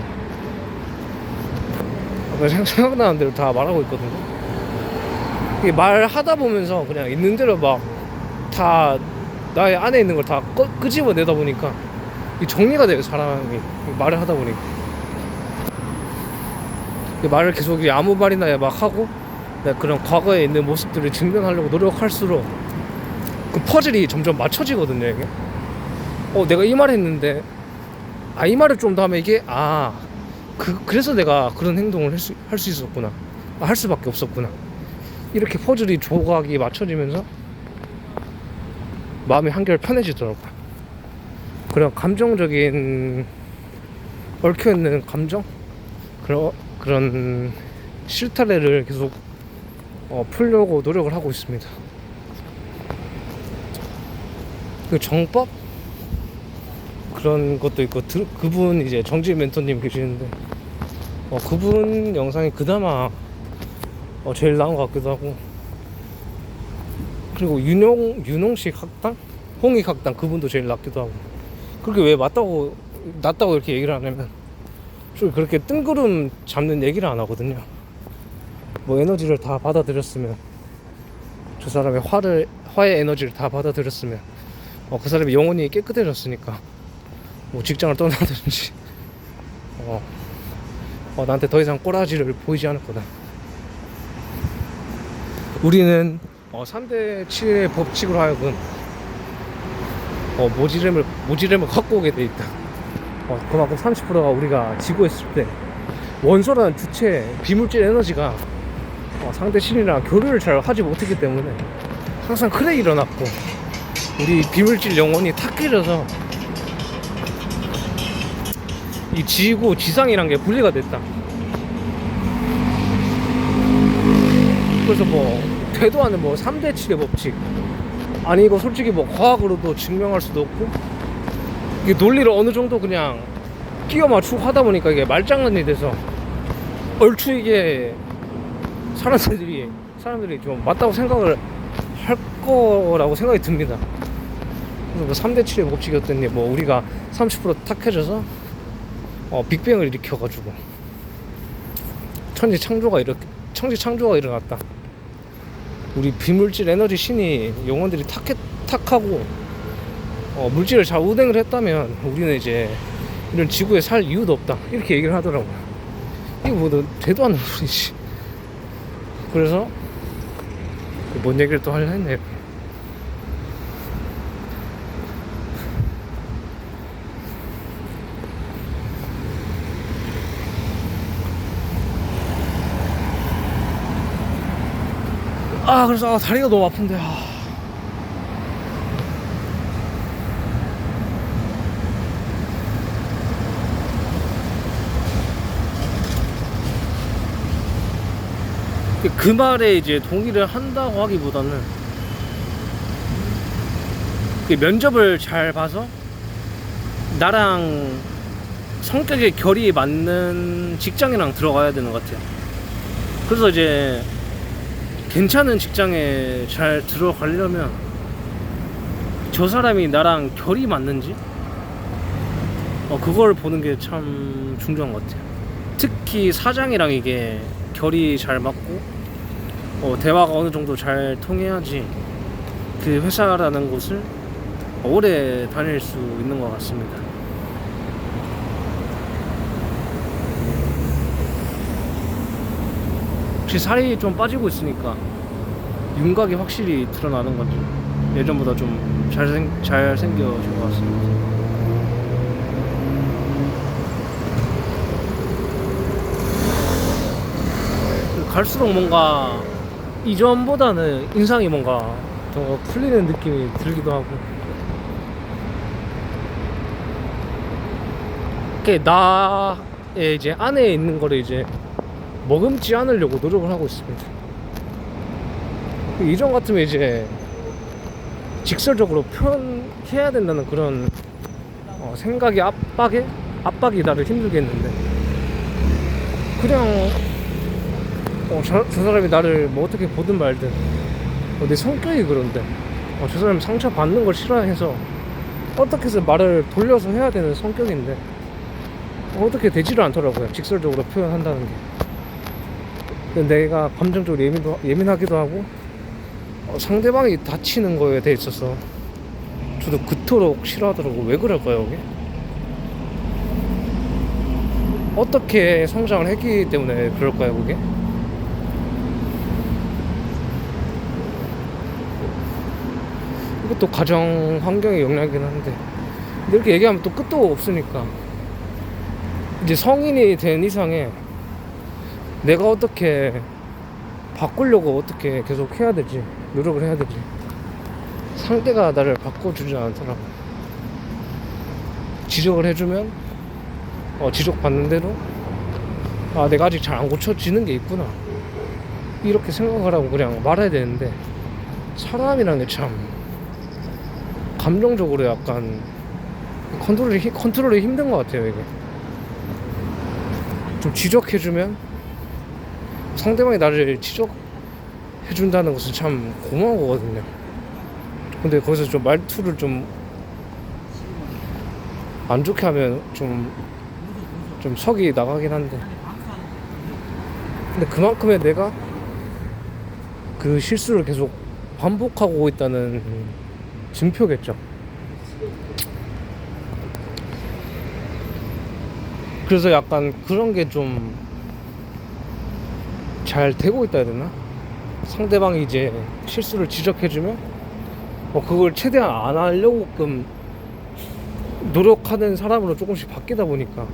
Speaker 1: 생각나는 대로 다 말하고 있거든요. 이게 말하다 보면서 그냥 있는 대로 막 다 나의 안에 있는 걸 다 끄집어내다 보니까 이 정리가 돼요. 사람이 말을 하다 보니까 말을 계속 아무 말이나 막 하고 그런 과거에 있는 모습들을 증명하려고 노력할수록 그 퍼즐이 점점 맞춰지거든요. 이게 내가 이 말 했는데 이 말을 좀 더 하면 이게 그래서 내가 그런 행동을 할 수 있었구나, 할 수밖에 없었구나. 이렇게 퍼즐이 조각이 맞춰지면서 마음이 한결 편해지더라고요. 그런 감정적인 얽혀있는 감정, 그런 실타래를 계속 풀려고 노력을 하고 있습니다. 그 정법 그런 것도 있고, 그분 이제 정지 멘토님 계시는데 그분 영상이 그나마 제일 나은 것 같기도 하고, 그리고 윤홍식 학당, 홍익 학당 그분도 제일 낫기도 하고. 그렇게 왜 낫다고 이렇게 얘기를 하냐면, 그렇게 뜬구름 잡는 얘기를 안 하거든요. 뭐 에너지를 다 받아들였으면, 저 사람의 화의 에너지를 다 받아들였으면 그 사람이 영혼이 깨끗해졌으니까 뭐 직장을 떠나든지 나한테 더 이상 꼬라지를 보이지 않을 거다. 우리는 3대 7의 법칙으로 하여금 모지렘을 갖고 오게 돼 있다. 그만큼 30%가 우리가 지구에 있을 때 원소라는 주체 비물질 에너지가 상대 신이랑 교류를 잘 하지 못했기 때문에 항상 크랙이 일어났고, 우리 비물질 영혼이 탁해져서 이 지구 지상이란 게 분리가 됐다. 그래서 되도 않는 3대 7의 법칙, 아니 이거 솔직히 과학으로도 증명할 수도 없고, 이게 논리를 어느 정도 그냥 끼워 맞추고 하다 보니까 이게 말장난이 돼서 얼추 이게 사람들이 좀 맞다고 생각을 할 거라고 생각이 듭니다. 그래서 3대 7의 법칙이었더니 우리가 30% 탁해져서 빅뱅을 일으켜가지고 천지 창조가 일어났다. 우리 비물질 에너지 신이 영혼들이 탁하고 물질을 잘 운행을 했다면 우리는 이제 이런 지구에 살 이유도 없다, 이렇게 얘기를 하더라고요. 이거 되도 않는 소리지. 그래서 뭔 얘기를 또 하려 했네. 그래서 다리가 너무 아픈데. 그 말에 이제 동의를 한다고 하기보다는, 면접을 잘 봐서 나랑 성격의 결이 맞는 직장이랑 들어가야 되는 것 같아요. 그래서 이제 괜찮은 직장에 잘 들어가려면 저 사람이 나랑 결이 맞는지 그걸 보는 게 참 중요한 것 같아요. 특히 사장이랑 이게 결이 잘 맞고 대화가 어느 정도 잘 통해야지 그 회사라는 곳을 오래 다닐 수 있는 것 같습니다. 혹시 살이 좀 빠지고 있으니까 윤곽이 확실히 드러나는 건지 예전보다 좀 잘 생겨진 것 같습니다. 갈수록 뭔가 이전보다는 인상이 뭔가 더 풀리는 느낌이 들기도 하고, 나의 이제 안에 있는 거를 이제 머금지 않으려고 노력을 하고 있습니다. 이전 같으면 이제 직설적으로 표현해야 된다는 그런 생각이 압박이 나를 힘들게 했는데, 그냥 저 사람이 나를 어떻게 보든 말든 내 성격이 그런데 저 사람이 상처받는 걸 싫어해서 어떻게 해서 말을 돌려서 해야 되는 성격인데 어떻게 되지를 않더라고요, 직설적으로 표현한다는 게. 내가 감정적으로 예민하기도 하고 상대방이 다치는 거에 대해 있어서 저도 그토록 싫어하더라고. 왜 그럴까요, 그게? 어떻게 성장을 했기 때문에 그럴까요, 그게? 이것도 가정 환경의 영향이긴 한데, 근데 이렇게 얘기하면 또 끝도 없으니까 이제 성인이 된 이상에 내가 어떻게 바꾸려고 어떻게 계속 해야 되지, 노력을 해야 되지. 상대가 나를 바꿔주지 않더라고. 지적을 해주면 지적받는 대로 내가 아직 잘 안 고쳐지는 게 있구나 이렇게 생각을 하고 그냥 말아야 되는데, 사람이라는 게 참 감정적으로 약간 컨트롤이 힘든 것 같아요. 이게 좀 지적해주면 상대방이 나를 지적해준다는 것은 참 고마운 거거든요. 근데 거기서 좀 말투를 좀 안 좋게 하면 좀 석이 나가긴 한데, 근데 그만큼의 내가 그 실수를 계속 반복하고 있다는 증표겠죠. 그래서 약간 그런 게 좀 잘 되고 있다 해야 되나? 상대방이 이제 실수를 지적해주면 그걸 최대한 안 하려고끔 노력하는 사람으로 조금씩 바뀌다 보니까,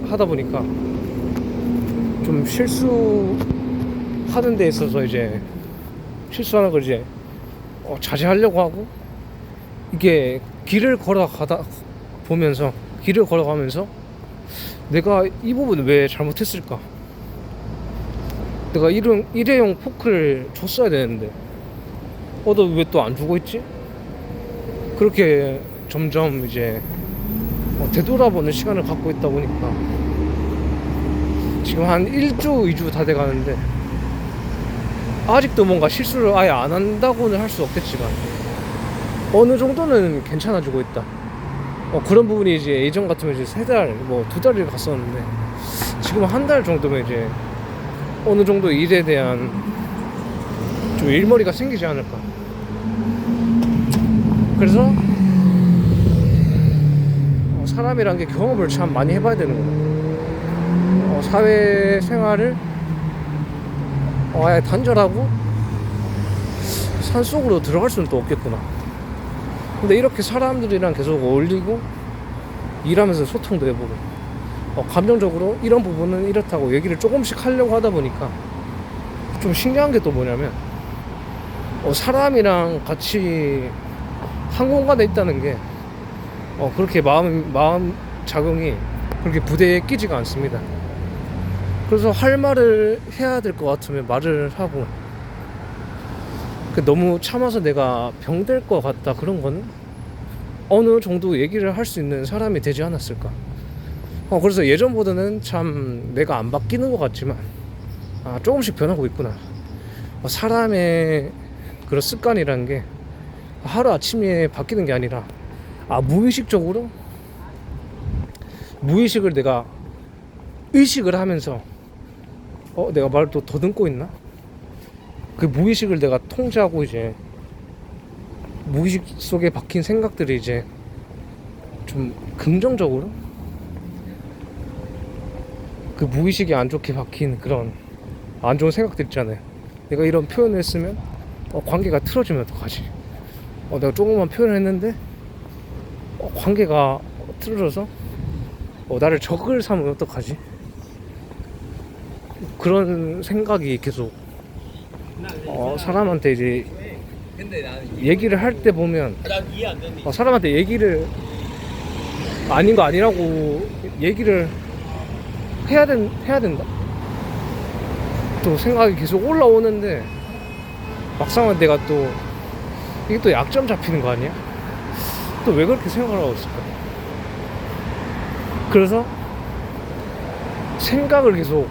Speaker 1: 하다 보니까 좀 실수하는 데 있어서 이제 실수하는 걸 이제 자제하려고 하고, 이게 길을 걸어가면서 내가 이 부분을 왜 잘못했을까? 내가 일회용 포크를 줬어야 되는데 너 왜 또 안 주고 있지? 그렇게 점점 이제 되돌아보는 시간을 갖고 있다 보니까 지금 한 1주, 2주 다 돼가는데 아직도 뭔가 실수를 아예 안 한다고는 할 수 없겠지만 어느 정도는 괜찮아지고 있다. 그런 부분이 이제 예전 같으면 이제 3달, 2달을 갔었는데 지금 한 달 정도면 이제 어느 정도 일에 대한 좀 일머리가 생기지 않을까. 그래서 사람이란 게 경험을 참 많이 해봐야 되는구나. 사회생활을 아예 단절하고 산속으로 들어갈 수는 또 없겠구나. 근데 이렇게 사람들이랑 계속 어울리고 일하면서 소통도 해보고 감정적으로 이런 부분은 이렇다고 얘기를 조금씩 하려고 하다 보니까 좀 신기한 게 또 뭐냐면 사람이랑 같이 한 공간에 있다는 게 그렇게 마음 작용이 그렇게 부대에 끼지가 않습니다. 그래서 할 말을 해야 될 것 같으면 말을 하고, 너무 참아서 내가 병될 것 같다 그런 거는 어느 정도 얘기를 할 수 있는 사람이 되지 않았을까. 그래서 예전보다는 참 내가 안 바뀌는 것 같지만 조금씩 변하고 있구나. 사람의 그런 습관이라는 게 하루아침에 바뀌는 게 아니라 무의식적으로 무의식을 내가 의식을 하면서 내가 말을 또 더듬고 있나? 그 무의식을 내가 통제하고 이제 무의식 속에 박힌 생각들이 이제 좀 긍정적으로 그 무의식이 안 좋게 박힌 그런 안 좋은 생각들 있잖아요. 내가 이런 표현을 했으면 관계가 틀어지면 어떡하지? 내가 조금만 표현을 했는데 관계가 틀어져서 나를 적을 삼으면 어떡하지? 그런 생각이 계속 사람한테 이제 얘기를 할 때 보면 사람한테 얘기를 아닌 거 아니라고 얘기를 해야 된다? 또 생각이 계속 올라오는데 막상 내가 또 이게 또 약점 잡히는 거 아니야? 또 왜 그렇게 생각을 하고 있을까? 그래서 생각을 계속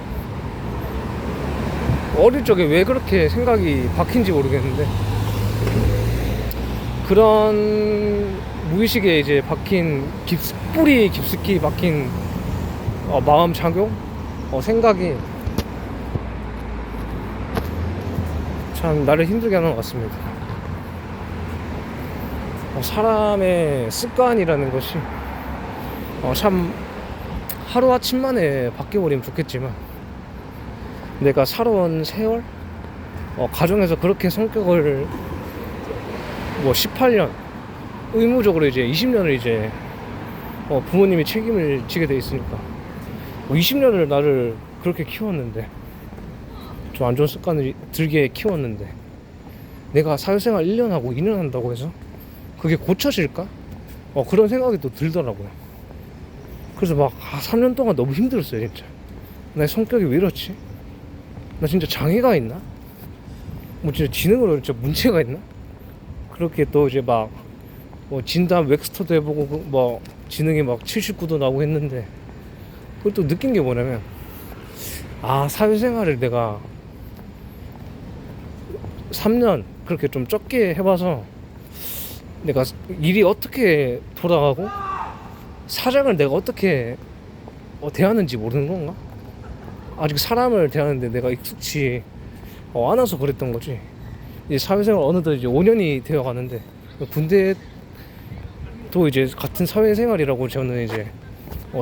Speaker 1: 어릴 적에 왜 그렇게 생각이 박힌지 모르겠는데 그런 무의식에 이제 박힌 뿌리 깊숙이 박힌 마음 작용, 생각이 참 나를 힘들게 하는 것 같습니다. 사람의 습관이라는 것이 참 하루아침 만에 바뀌어버리면 좋겠지만, 내가 살아온 세월, 가정에서 그렇게 성격을 18년, 의무적으로 이제 20년을 이제 부모님이 책임을 지게 돼 있으니까 20년을 나를 그렇게 키웠는데, 좀 안 좋은 습관을 들게 키웠는데, 내가 사회생활 1년 하고 2년 한다고 해서 그게 고쳐질까? 그런 생각이 또 들더라고요. 그래서 막 3년 동안 너무 힘들었어요. 진짜 내 성격이 왜 이렇지? 나 진짜 장애가 있나? 뭐 진짜 지능으로 진짜 문제가 있나? 그렇게 또 이제 막 진단 웩스터도 해보고 뭐 지능이 막 79도 나오고 했는데, 그걸 또 느낀 게 뭐냐면, 사회생활을 내가 3년 그렇게 좀 적게 해봐서 내가 일이 어떻게 돌아가고 사장을 내가 어떻게 대하는지 모르는 건가? 아직 사람을 대하는데 내가 익숙치 않아서 그랬던 거지. 이제 사회생활 어느덧 이제 5년이 되어 가는데, 군대도 이제 같은 사회생활이라고 저는 이제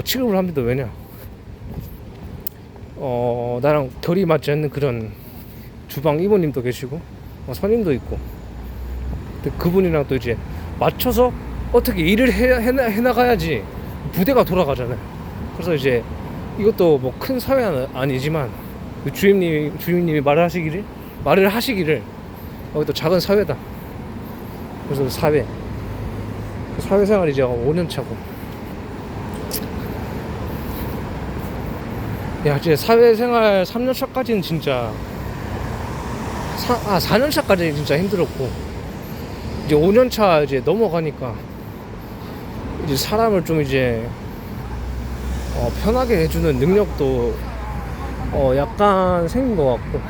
Speaker 1: 취급을 합니다. 왜냐? 나랑 결이 맞지 않는 그런 주방 이모님도 계시고 선임도 있고, 근데 그분이랑 또 이제 맞춰서 어떻게 일을 해나가야지 부대가 돌아가잖아요. 그래서 이제 이것도 뭐 큰 사회는 아니지만 주임님이 말을 하시기를 여기 또 작은 사회다. 그래서 사회생활이 이제 5년 차고, 야 이제 사회생활 3년 차까지는 진짜 4년 차까지 진짜 힘들었고, 이제 5년 차 이제 넘어가니까 이제 사람을 좀 이제 편하게 해주는 능력도 약간 생긴 것 같고,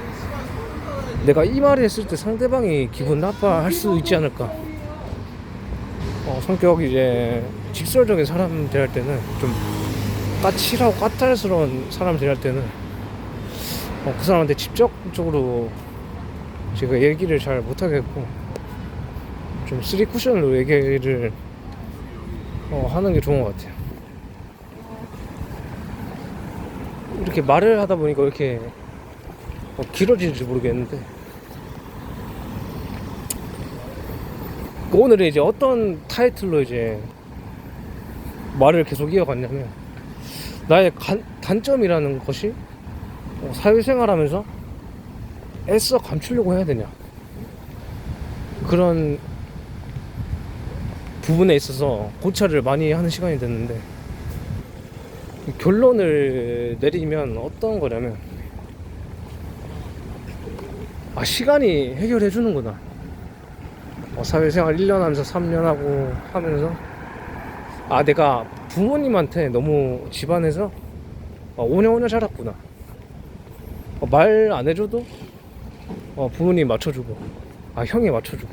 Speaker 1: 내가 이 말을 했을 때 상대방이 기분 나빠할 수 있지 않을까. 성격이 이제 직설적인 사람 대할 때는 좀 까칠하고 까탈스러운 사람 대할 때는 그 사람한테 직접적으로 제가 얘기를 잘 못하겠고, 좀 쓰리 쿠션으로 얘기를 하는 게 좋은 것 같아요. 이렇게 말을 하다 보니까 왜 이렇게 길어지는지 모르겠는데, 오늘은 이제 어떤 타이틀로 이제 말을 계속 이어갔냐면, 나의 단점이라는 것이 사회생활하면서 애써 감추려고 해야 되냐, 그런 부분에 있어서 고찰을 많이 하는 시간이 됐는데, 결론을 내리면 어떤 거냐면, 시간이 해결해 주는구나. 사회생활 1년 하면서 3년 하고 하면서 내가 부모님한테 너무 집안에서 5년 자랐구나. 말 안 해줘도 부모님이 맞춰주고, 형이 맞춰주고,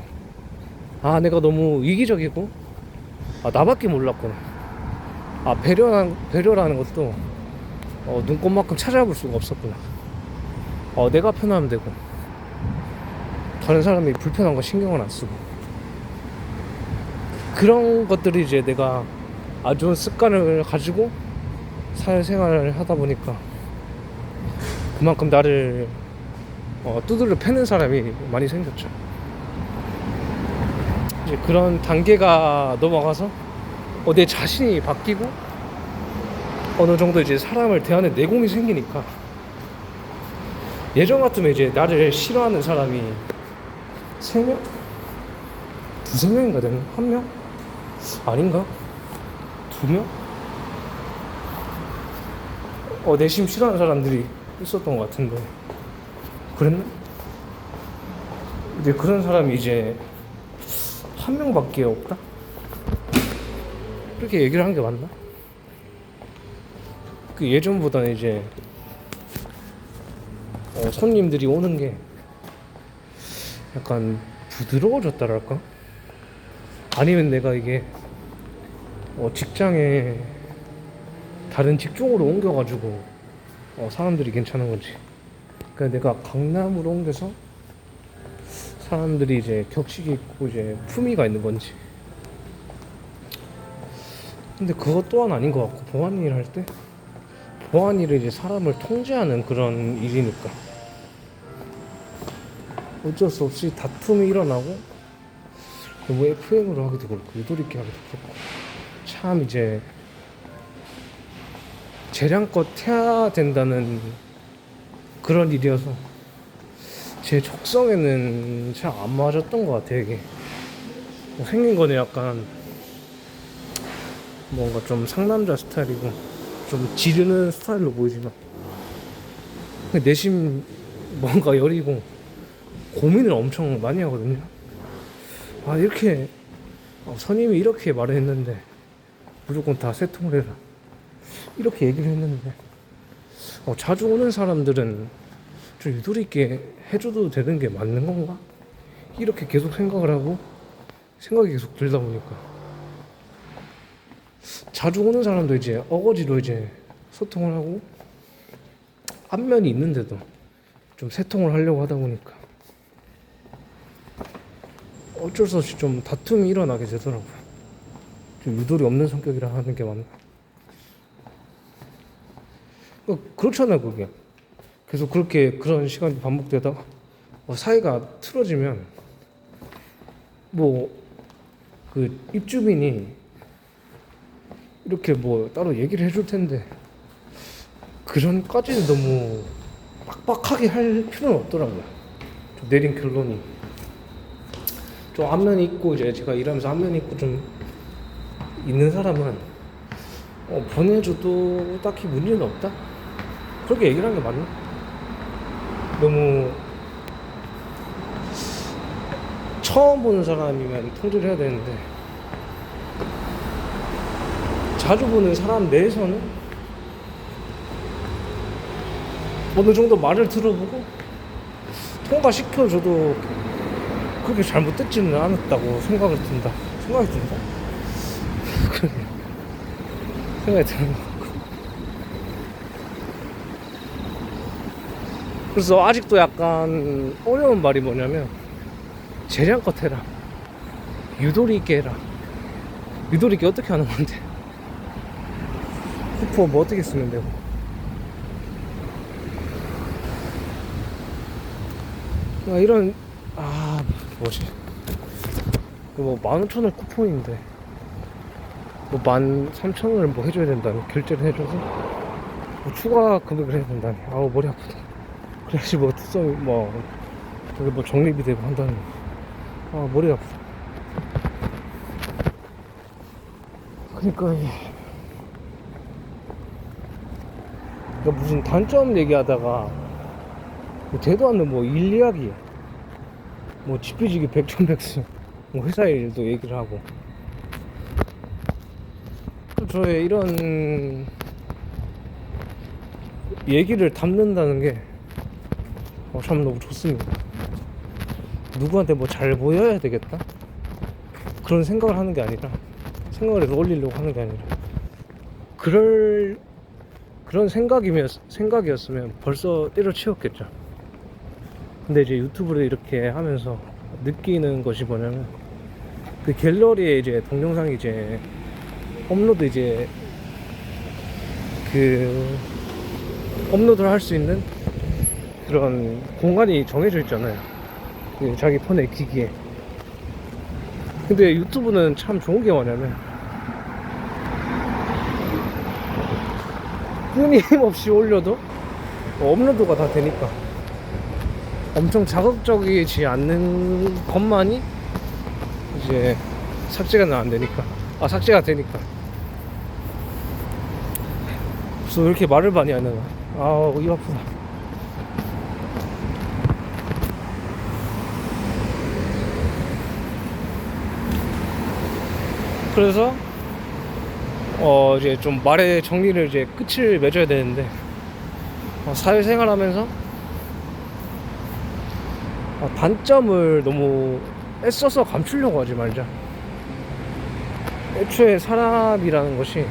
Speaker 1: 내가 너무 이기적이고 나밖에 몰랐구나. 배려라는 것도 눈꼽만큼 찾아볼 수가 없었구나. 내가 편하면 되고 다른 사람이 불편한 거 신경을 안 쓰고, 그런 것들이 이제 내가 아주 습관을 가지고 사회생활을 하다 보니까 그만큼 나를 두드려 패는 사람이 많이 생겼죠. 이제 그런 단계가 넘어가서 내 자신이 바뀌고 어느 정도 이제 사람을 대하는 내공이 생기니까, 예전 같으면 이제 나를 싫어하는 사람이 3명? 2~3명인가 되나? 1명? 아닌가? 2명? 내심 싫어하는 사람들이 있었던 것 같은데, 그랬나? 근데 그런 사람이 이제 1명밖에 없다? 그렇게 얘기를 한 게 맞나? 그 예전보다는 이제 손님들이 오는 게 약간 부드러워졌다랄까? 아니면 내가 이게 직장에 다른 직종으로 옮겨가지고 사람들이 괜찮은 건지. 그러니까 내가 강남으로 옮겨서 사람들이 이제 격식이 있고 이제 품위가 있는 건지. 근데 그것 또한 아닌 것 같고, 보안일 할 때 보안일은 이제 사람을 통제하는 그런 일이니까 어쩔 수 없이 다툼이 일어나고 너무 FM으로 하기도 그렇고 유도리 있게 하기도 그렇고 참 이제 재량껏 해야 된다는 그런 일이어서 제 적성에는 잘 안 맞았던 것 같아요. 이게 뭐 생긴 거는 약간 뭔가 좀 상남자 스타일이고 좀 지르는 스타일로 보이지만 내심 뭔가 여리고 고민을 엄청 많이 하거든요. 아, 이렇게 선임이 이렇게 말을 했는데 무조건 다 세통을 해라 이렇게 얘기를 했는데 자주 오는 사람들은 좀 유도리 있게 해줘도 되는 게 맞는 건가? 이렇게 계속 생각을 하고 생각이 계속 들다 보니까 자주 오는 사람도 이제 어거지로 이제 소통을 하고 안면이 있는데도 좀 세통을 하려고 하다 보니까 어쩔 수 없이 좀 다툼이 일어나게 되더라고요. 좀 유도리 없는 성격이라 하는 게 맞나? 그렇잖아요, 그게. 계속 그렇게 그런 시간이 반복되다가 사이가 틀어지면 뭐 그 입주민이 이렇게 뭐 따로 얘기를 해줄 텐데 그런까지는 너무 빡빡하게 할 필요는 없더라고요. 좀 내린 결론이 좀 안면이 있고 이제 제가 일하면서 안면이 있고 좀 있는 사람은 보내줘도 딱히 문제는 없다? 그렇게 얘기를 하는 게 맞나? 너무 처음 보는 사람이면 통제를 해야 되는데 자주 보는 사람 내에서는 어느 정도 말을 들어보고 통과시켜줘도 그렇게 잘못됐지는 않았다고 생각이 든다. 생각이 드는 것 같고. 그래서 아직도 약간 어려운 말이 뭐냐면 재량껏 해라, 유도리 있게 해라. 유도리 있게 어떻게 하는 건데? 쿠퍼 뭐 어떻게 쓰면 되고. 이런 뭐지, 뭐 15,000원 쿠폰인데 뭐 13,000원을 뭐 해줘야 된다니, 결제를 해줘서 뭐 추가 금액을 해야 된다니. 아우 머리 아프다. 그래야지 뭐 특성이 뭐 저게 뭐 적립이 되고 한다니. 머리 아프다. 그러니까 이게 무슨 단점 얘기하다가 되도 않는 뭐 일 이야기, 뭐 지피지기 백전백승, 뭐 회사 일도 얘기를 하고. 또 저의 이런 얘기를 담는다는 게 참 너무 좋습니다. 누구한테 뭐 잘 보여야 되겠다 그런 생각을 하는 게 아니라, 생각을 해서 올리려고 하는 게 아니라, 그런 생각이었으면 벌써 때려치웠겠죠. 근데 이제 유튜브를 이렇게 하면서 느끼는 것이 뭐냐면, 그 갤러리에 이제 동영상이 이제 업로드 이제 그 업로드를 할 수 있는 그런 공간이 정해져 있잖아요, 그 자기 폰의 기기에. 근데 유튜브는 참 좋은 게 뭐냐면 끊임없이 올려도 업로드가 다 되니까 엄청 자극적이지 않는 것만이 이제 삭제가 안 되니까, 삭제가 되니까. 그래서 왜 이렇게 말을 많이 하나? 입 아프다. 그래서 이제 좀 말의 정리를 이제 끝을 맺어야 되는데, 사회생활 하면서 단점을 너무 애써서 감추려고 하지 말자. 애초에 사람이라는 것이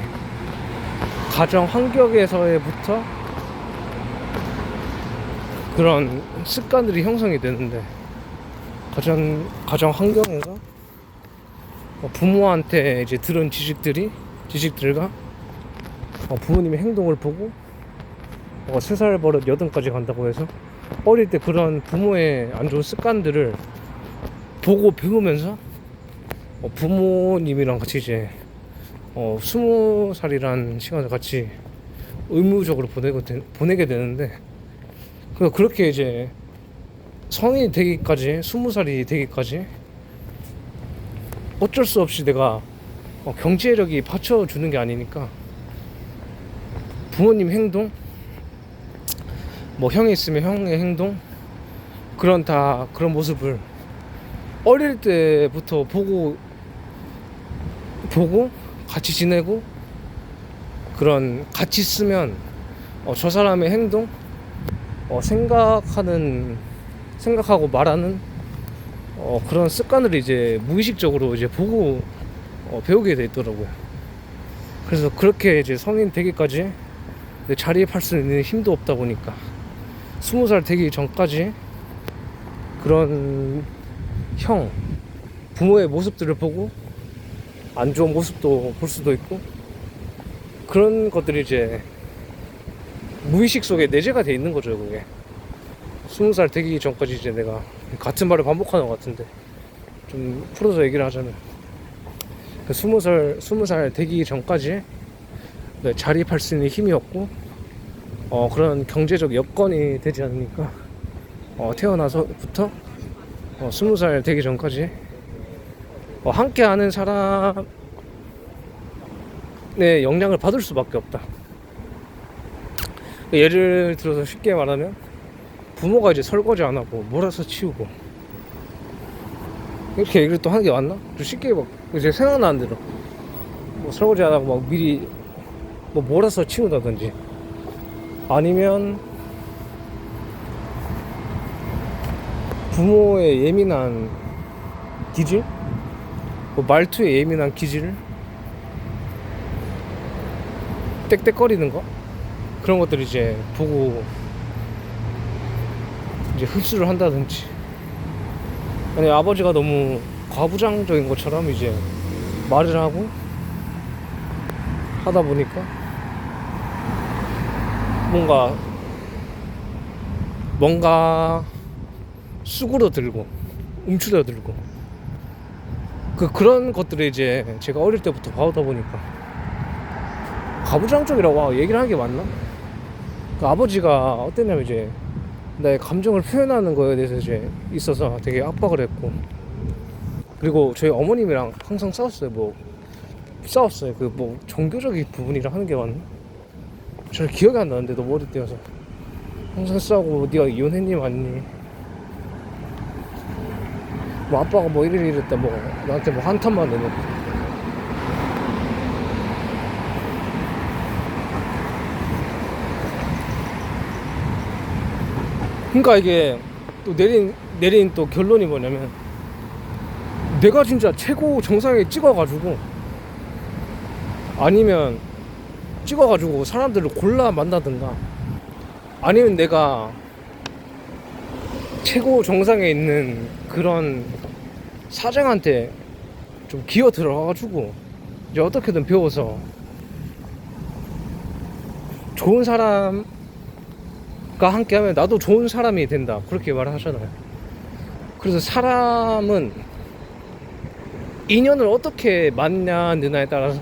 Speaker 1: 가정 환경에서부터 그런 습관들이 형성이 되는데, 가정 환경에서 부모한테 이제 들은 지식들과 부모님의 행동을 보고 3살 버릇 8까지 간다고 해서 어릴 때 그런 부모의 안 좋은 습관들을 보고 배우면서 부모님이랑 같이 이제 20살이란 시간을 같이 의무적으로 보내게 되는데 그렇게 이제 성인이 되기까지 20살이 되기까지 어쩔 수 없이 내가 경제력이 받쳐주는 게 아니니까 부모님 행동 뭐 형이 있으면 형의 행동 그런 모습을 어릴 때부터 보고 같이 지내고 그런 같이 있으면 저 사람의 행동 생각하고 말하는 그런 습관을 이제 무의식적으로 이제 보고 배우게 돼 있더라고요. 그래서 그렇게 이제 성인 되기까지 자리입할 수 있는 힘도 없다 보니까 20살 되기 전까지 그런 부모의 모습들을 보고 안 좋은 모습도 볼 수도 있고 그런 것들이 이제 무의식 속에 내재가 돼 있는 거죠. 그게 20살 되기 전까지 이제 내가 같은 말을 반복하는 것 같은데 좀 풀어서 얘기를 하자면 20살 되기 전까지 자립할 수 있는 힘이 없고 그런 경제적 여건이 되지 않으니까 태어나서부터 20살 되기 전까지 함께하는 사람의 영향을 받을 수밖에 없다. 예를 들어서 쉽게 말하면 부모가 이제 설거지 안 하고 몰아서 치우고 이렇게 얘기를 또 하는 게 맞나? 좀 쉽게 막 이제 생각나는 대로 뭐 설거지 안 하고 막 미리 뭐 몰아서 치운다든지 아니면 부모의 예민한 기질 뭐 말투에 예민한 기질을 떽떽거리는 거 그런 것들 이제 보고 이제 흡수를 한다든지 아니 아버지가 너무 과부장적인 것처럼 이제 말을 하고 하다 보니까 뭔가 수그러들고 움츠러들고 그런 것들을 이제 제가 어릴 때부터 봐오다 보니까 가부장적이라고 얘기를 하는 게 맞나? 아버지가 어땠냐면 이제 나의 감정을 표현하는 거에 대해서 이제 있어서 되게 압박을 했고 그리고 저희 어머님이랑 항상 싸웠어요. 그 뭐 종교적인 부분이라 하는 게 맞나? 잘 기억이 안 나는데 너무 어릴 때여서 항상 싸우고 네가 이혼했니 맞니? 뭐 아빠가 뭐 이랬다 뭐 나한테 뭐 한탄만 내놓고 그러니까 이게 또 내린 또 결론이 뭐냐면 내가 진짜 최고 정상에 찍어가지고 아니면 찍어가지고 사람들을 골라 만나든가 아니면 내가 최고 정상에 있는 그런 사장한테 좀 기어 들어가가지고 이제 어떻게든 배워서 좋은 사람과 함께하면 나도 좋은 사람이 된다 그렇게 말하잖아요. 그래서 사람은 인연을 어떻게 만나느냐에 따라서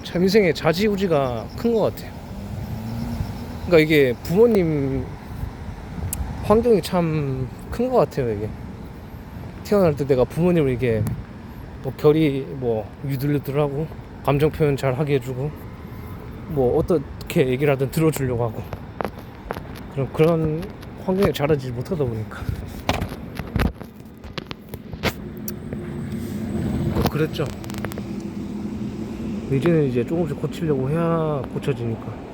Speaker 1: 참 인생의 좌지우지가 큰 것 같아요. 그러니까 이게 부모님 환경이 참 큰 것 같아요. 이게 태어날 때 내가 부모님을 이게 뭐 결이 뭐 유들유들하고 감정 표현 잘 하게 해주고 뭐 어떻게 얘기를 하든 들어주려고 하고 그런 환경에 자라지 못하다 보니까 그랬죠. 이제는 이제 조금씩 고치려고 해야 고쳐지니까.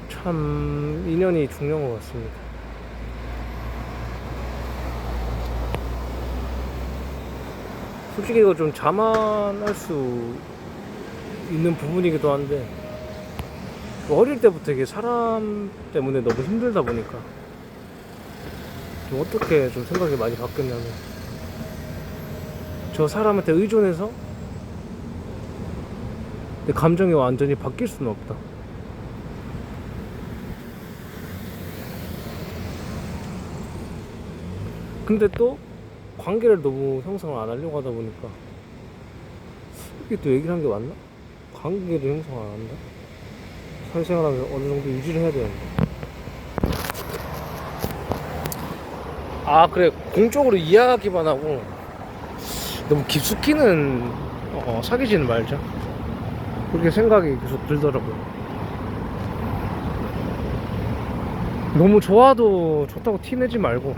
Speaker 1: 참 인연이 중요한 것 같습니다. 솔직히 이거 좀 자만할 수 있는 부분이기도 한데, 어릴 때부터 이게 사람 때문에 너무 힘들다 보니까 좀 어떻게 좀 생각이 많이 바뀌었냐면, 저 사람한테 의존해서 내 감정이 완전히 바뀔 수는 없다. 근데 또 관계를 너무 형성을 안 하려고 하다 보니까, 이게 또 얘기를 한 게 맞나? 관계를 형성 안 한다? 사회생활하면서 어느 정도 유지를 해야 되는데. 아, 그래. 공적으로 이야기만 하고 너무 깊숙이는 사귀지는 말자. 그렇게 생각이 계속 들더라고요. 너무 좋아도 좋다고 티내지 말고,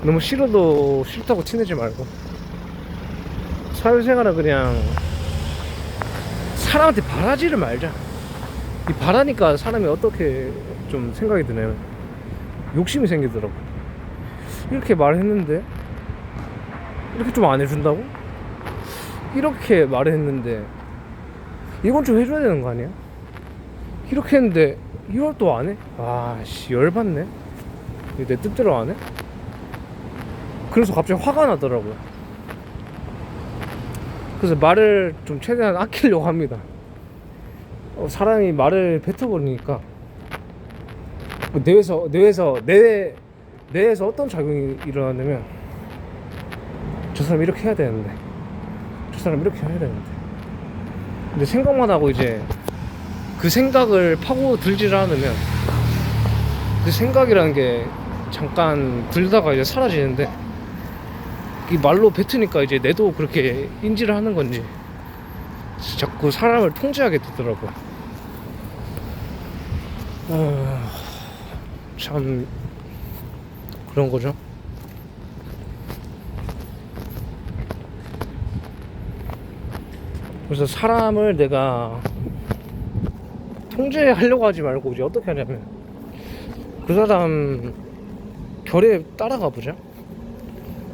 Speaker 1: 너무 싫어도 싫다고 티내지 말고, 사회생활은 그냥 사람한테 바라지를 말자. 이 바라니까 사람이 어떻게 좀 생각이 드냐면, 욕심이 생기더라고. 이렇게 말했는데 이렇게 좀 안 해준다고? 이렇게 말했는데 이건 좀 해줘야 되는 거 아니야? 이렇게 했는데 이걸 또 안 해? 아씨, 열받네. 내 뜻대로 안 해? 그래서 갑자기 화가 나더라고요. 그래서 말을 좀 최대한 아끼려고 합니다. 사람이 말을 뱉어버리니까 뇌에서 어떤 작용이 일어나냐면, 저 사람 이렇게 해야 되는데, 저 사람 이렇게 해야 되는데, 근데 생각만 하고 이제 그 생각을 파고들지를 않으면, 그 생각이라는 게 잠깐 들다가 이제 사라지는데, 이 말로 뱉으니까 이제 내도 그렇게 인지를 하는 건지 자꾸 사람을 통제하게 되더라고요. 참 그런 거죠. 그래서 사람을 내가 통제하려고 하지 말고 이제 어떻게 하냐면, 그 사람 결에 따라가 보자.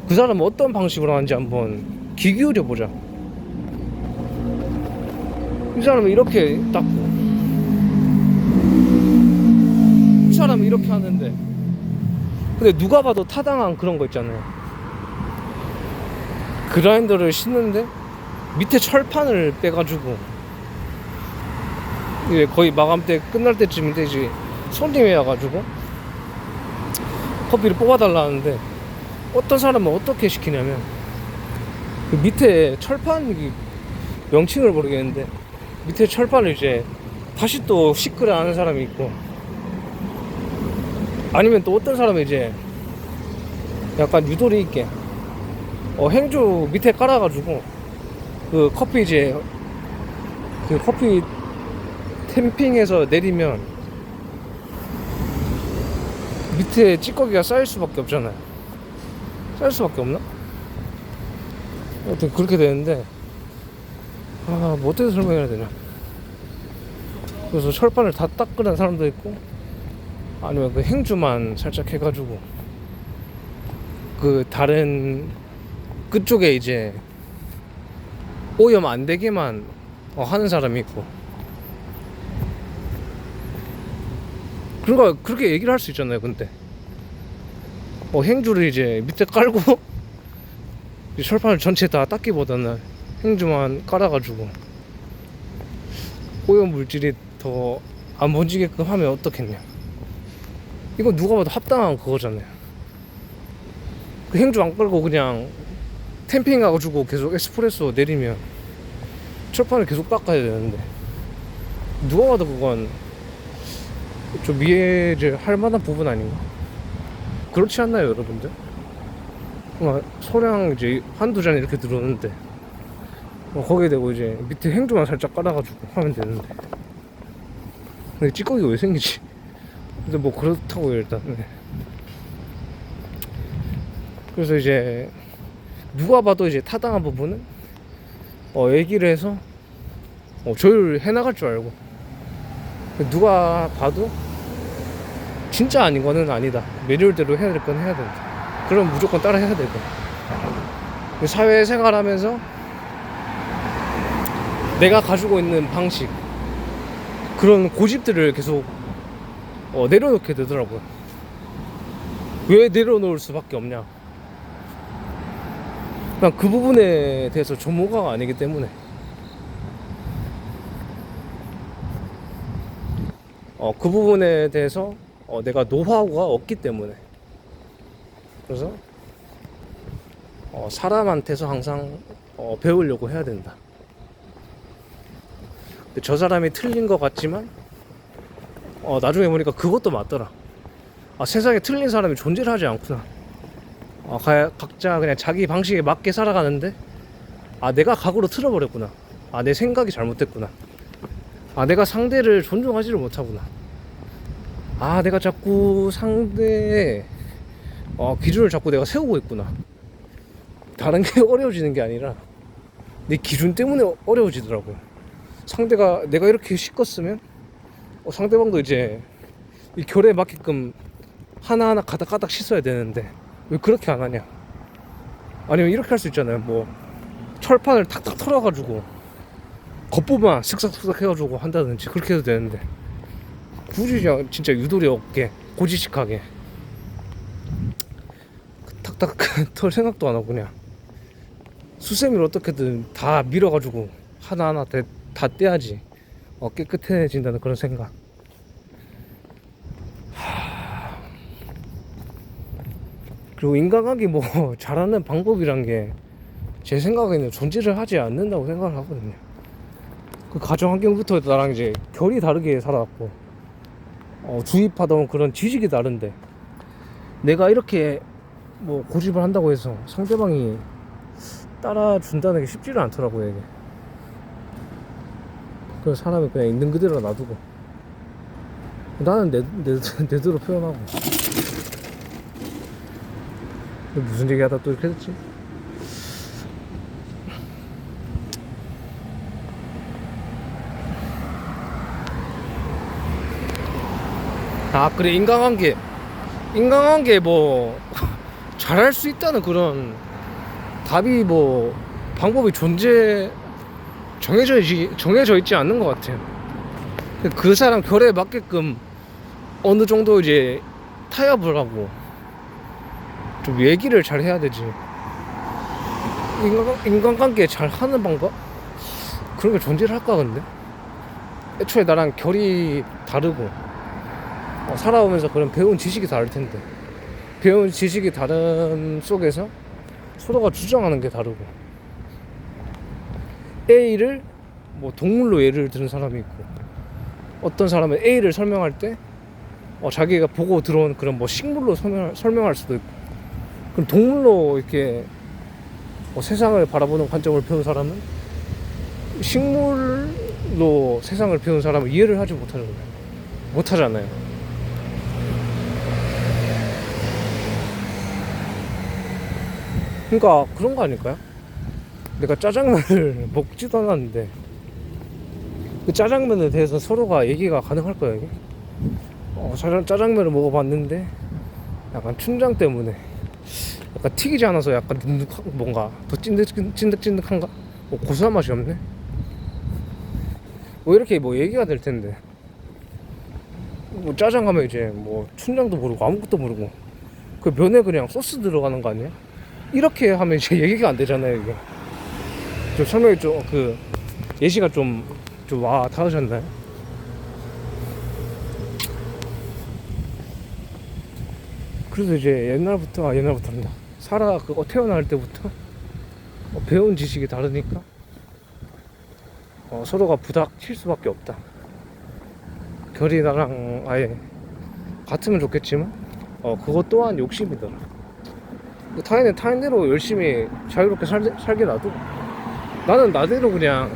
Speaker 1: 그 사람은 어떤 방식으로 하는지 한번 귀 기울여 보자. 이 사람은 이렇게 닦고, 이 사람은 이렇게 하는데, 근데 누가 봐도 타당한 그런 거 있잖아요. 그라인더를 씻는데 밑에 철판을 빼가지고, 이제 거의 마감 때 끝날 때쯤인데 이제 손님이 와가지고 커피를 뽑아달라는데, 어떤 사람은 어떻게 시키냐면, 그 밑에 철판, 명칭을 모르겠는데 밑에 철판을 이제 다시 또 시끄러 하는 사람이 있고, 아니면 또 어떤 사람은 이제 약간 유도리 있게 행주 밑에 깔아가지고, 그 커피 이제 그 커피 템핑해서 내리면 밑에 찌꺼기가 쌓일 수밖에 없잖아요. 쌓일 수밖에 없나? 하여튼 그렇게 되는데, 뭐 어떻게 설명해야 되냐. 그래서 철판을 다 닦으는 사람도 있고, 아니면 그 행주만 살짝 해가지고 그 다른 그쪽에 이제 오염 안 되게만 하는 사람이 있고. 그러니까 그렇게 얘기를 할 수 있잖아요. 근데 행주를 이제 밑에 깔고 철판을 전체 다 닦기보다는 행주만 깔아가지고 오염 물질이 더 안 번지게끔 하면 어떻겠냐. 이거 누가 봐도 합당한 그거잖아요. 그 행주 안 깔고 그냥 템핑해가지고 계속 에스프레소 내리면 철판을 계속 닦아야 되는데, 누가 봐도 그건 좀 이해를 할 만한 부분 아닌가? 그렇지 않나요, 여러분들? 소량 이제 한두 잔 이렇게 들어오는데, 거기에 대고 이제 밑에 행주만 살짝 깔아가지고 하면 되는데, 근데 찌꺼기가 왜 생기지? 근데 뭐 그렇다고요, 일단. 네. 그래서 이제 누가 봐도 이제 타당한 부분은 얘기를 해서 조율을 해나갈 줄 알고, 누가 봐도 진짜 아닌 거는 아니다, 매뉴얼대로 해야 될 건 해야 된다, 그럼 무조건 따라 해야 되고, 사회생활하면서 내가 가지고 있는 방식, 그런 고집들을 계속 내려놓게 되더라고요. 왜 내려놓을 수밖에 없냐? 난 그 부분에 대해서 전문가가 아니기 때문에, 그 부분에 대해서 내가 노하우가 없기 때문에. 그래서 사람한테서 항상 배우려고 해야 된다. 근데 저 사람이 틀린 것 같지만 나중에 보니까 그것도 맞더라. 세상에 틀린 사람이 존재를 하지 않구나. 각자 그냥 자기 방식에 맞게 살아가는데, 내가 각오로 틀어버렸구나. 내 생각이 잘못됐구나. 내가 상대를 존중하지를 못하구나. 내가 자꾸 상대의 기준을 자꾸 내가 세우고 있구나. 다른 게 어려워지는 게 아니라 내 기준 때문에 어려워지더라고요. 상대가, 내가 이렇게 씻었으면 상대방도 이제 이 결에 맞게끔 하나하나 가닥가닥 씻어야 되는데 왜 그렇게 안 하냐. 아니면 이렇게 할 수 있잖아요. 뭐 철판을 탁탁 털어가지고 겉부분만 슥싹슥싹 해가지고 한다든지 그렇게 해도 되는데, 굳이 진짜 유도리 없게 고지식하게 탁탁 털 생각도 안 하고 그냥 수세미를 어떻게든 다 밀어가지고 하나하나 다 떼야지 깨끗해진다는 그런 생각. 그리고 인간관계 뭐 잘하는 방법이란 게 제 생각에는 존재를 하지 않는다고 생각을 하거든요. 그 가정 환경부터 나랑 이제 결이 다르게 살아왔고 주입하던 그런 지식이 다른데, 내가 이렇게 뭐 고집을 한다고 해서 상대방이 따라준다는 게 쉽지는 않더라고요, 이게. 그래서 사람이 그냥 있는 그대로 놔두고 나는 내대로 표현하고. 무슨 얘기 하다 또 이렇게 됐지? 그래, 인간관계 뭐 잘할 수 있다는 그런 답이 뭐 방법이 정해져 있지 않는 것 같아요. 그 사람 결에 맞게끔 어느 정도 이제 타협을 하고 좀 얘기를 잘 해야 되지. 인간관계 잘 하는 방법? 그런 게 존재를 할까 근데? 애초에 나랑 결이 다르고 살아오면서 그런 배운 지식이 다를 텐데, 배운 지식이 다른 속에서 서로가 주장하는 게 다르고, A를 뭐 동물로 예를 드는 사람이 있고, 어떤 사람은 A를 설명할 때 자기가 보고 들어온 그런 뭐 식물로 설명할 수도 있고, 그럼 동물로 이렇게 세상을 바라보는 관점을 배운 사람은 식물로 세상을 배운 사람을 이해를 하지 못하잖아요. 그러니까 그런 거 아닐까요? 내가 짜장면을 먹지도 않았는데 그 짜장면에 대해서 서로가 얘기가 가능할 거예요, 이게. 짜장면을 먹어봤는데 약간 춘장 때문에 약간 튀기지 않아서 약간 눅눅하고 뭔가 더 찐득찐득한가? 고소한 맛이 없네? 뭐 이렇게 뭐 얘기가 될 텐데, 뭐 짜장 하면 이제 뭐 춘장도 모르고 아무것도 모르고 그 면에 그냥 소스 들어가는 거 아니야? 이렇게 하면 이제 얘기가 안 되잖아요, 이게. 좀 설명이 그 예시가 좀 다르셨나요? 그래서 이제 옛날부터입니다. 태어날 때부터 배운 지식이 다르니까 서로가 부닥칠 수밖에 없다. 결이 나랑 아예 같으면 좋겠지만 그것 또한 욕심이더라. 타인은 타인대로 열심히 자유롭게 살게 놔두고 나는 나대로 그냥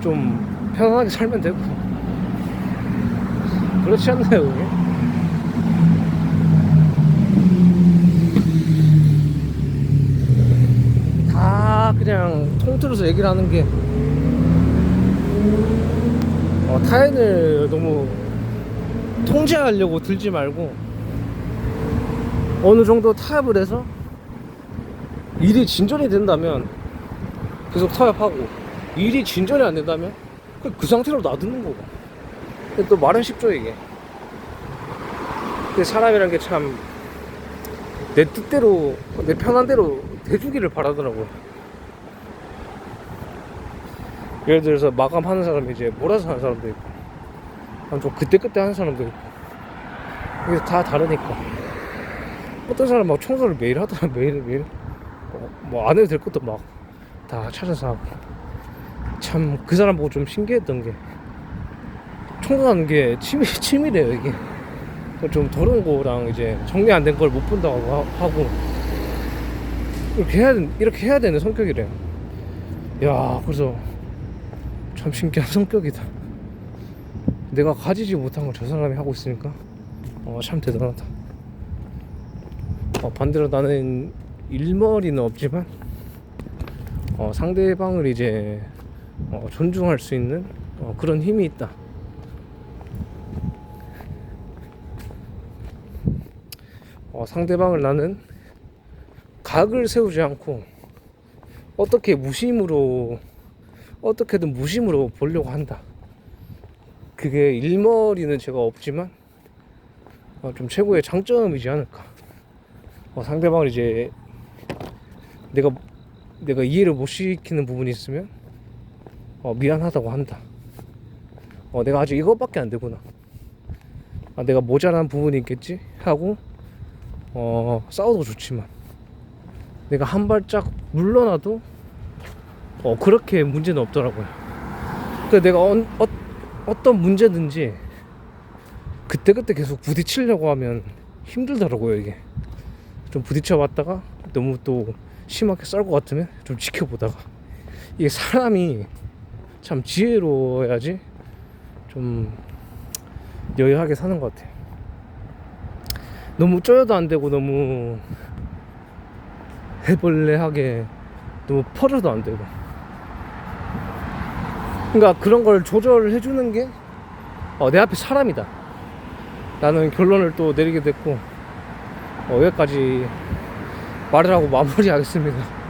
Speaker 1: 좀 편안하게 살면 되고. 그렇지 않나요, 그게? 다 그냥 통틀어서 얘기를 하는 게 타인을 너무 통제하려고 들지 말고 어느 정도 타협을 해서 일이 진전이 된다면 계속 타협하고, 일이 진전이 안 된다면 그 상태로 놔두는 거고. 근데 또 말은 쉽죠 이게. 근데 사람이란 게 참 내 뜻대로, 내 편한 대로 돼주기를 바라더라고요. 예를 들어서 마감하는 사람이 이제 몰아서 하는 사람도 있고, 좀 그때그때 하는 사람도 있고, 이게 다 다르니까. 어떤 사람 막 청소를 매일 하더라. 매일 뭐 안 해도 될 것도 막 다 찾아서 하고. 참 그 사람 보고 좀 신기했던 게, 청소하는 게 취미래요 이게. 좀 더러운 거랑 이제 정리 안 된 걸 못 본다고 하고, 이렇게 해야 되는 성격이래요. 야, 그래서 참 신기한 성격이다. 내가 가지지 못한 걸 저 사람이 하고 있으니까 참 대단하다. 반대로 나는 일머리는 없지만 상대방을 이제 존중할 수 있는 그런 힘이 있다. 상대방을 나는 각을 세우지 않고 어떻게든 무심으로 보려고 한다. 그게 일머리는 제가 없지만 좀 최고의 장점이지 않을까. 상대방을 이제 내가 이해를 못 시키는 부분이 있으면 미안하다고 한다. 내가 아직 이것밖에 안 되구나. 내가 모자란 부분이 있겠지 하고 싸워도 좋지만, 내가 한 발짝 물러나도 그렇게 문제는 없더라고요. 그러니까 내가 어떤 문제든지 그때그때 계속 부딪히려고 하면 힘들더라고요. 이게 좀 부딪혀봤다가 너무 또 심하게 썰 것 같으면 좀 지켜보다가. 이게 사람이 참 지혜로워야지 좀 여유하게 사는 것 같아요. 너무 쪼여도 안 되고, 너무 해벌레하게 너무 퍼져도 안 되고. 그러니까 그런 걸 조절을 해주는 게 내 앞에 사람이다 라는 결론을 또 내리게 됐고, 여기까지 말을 하고 마무리하겠습니다.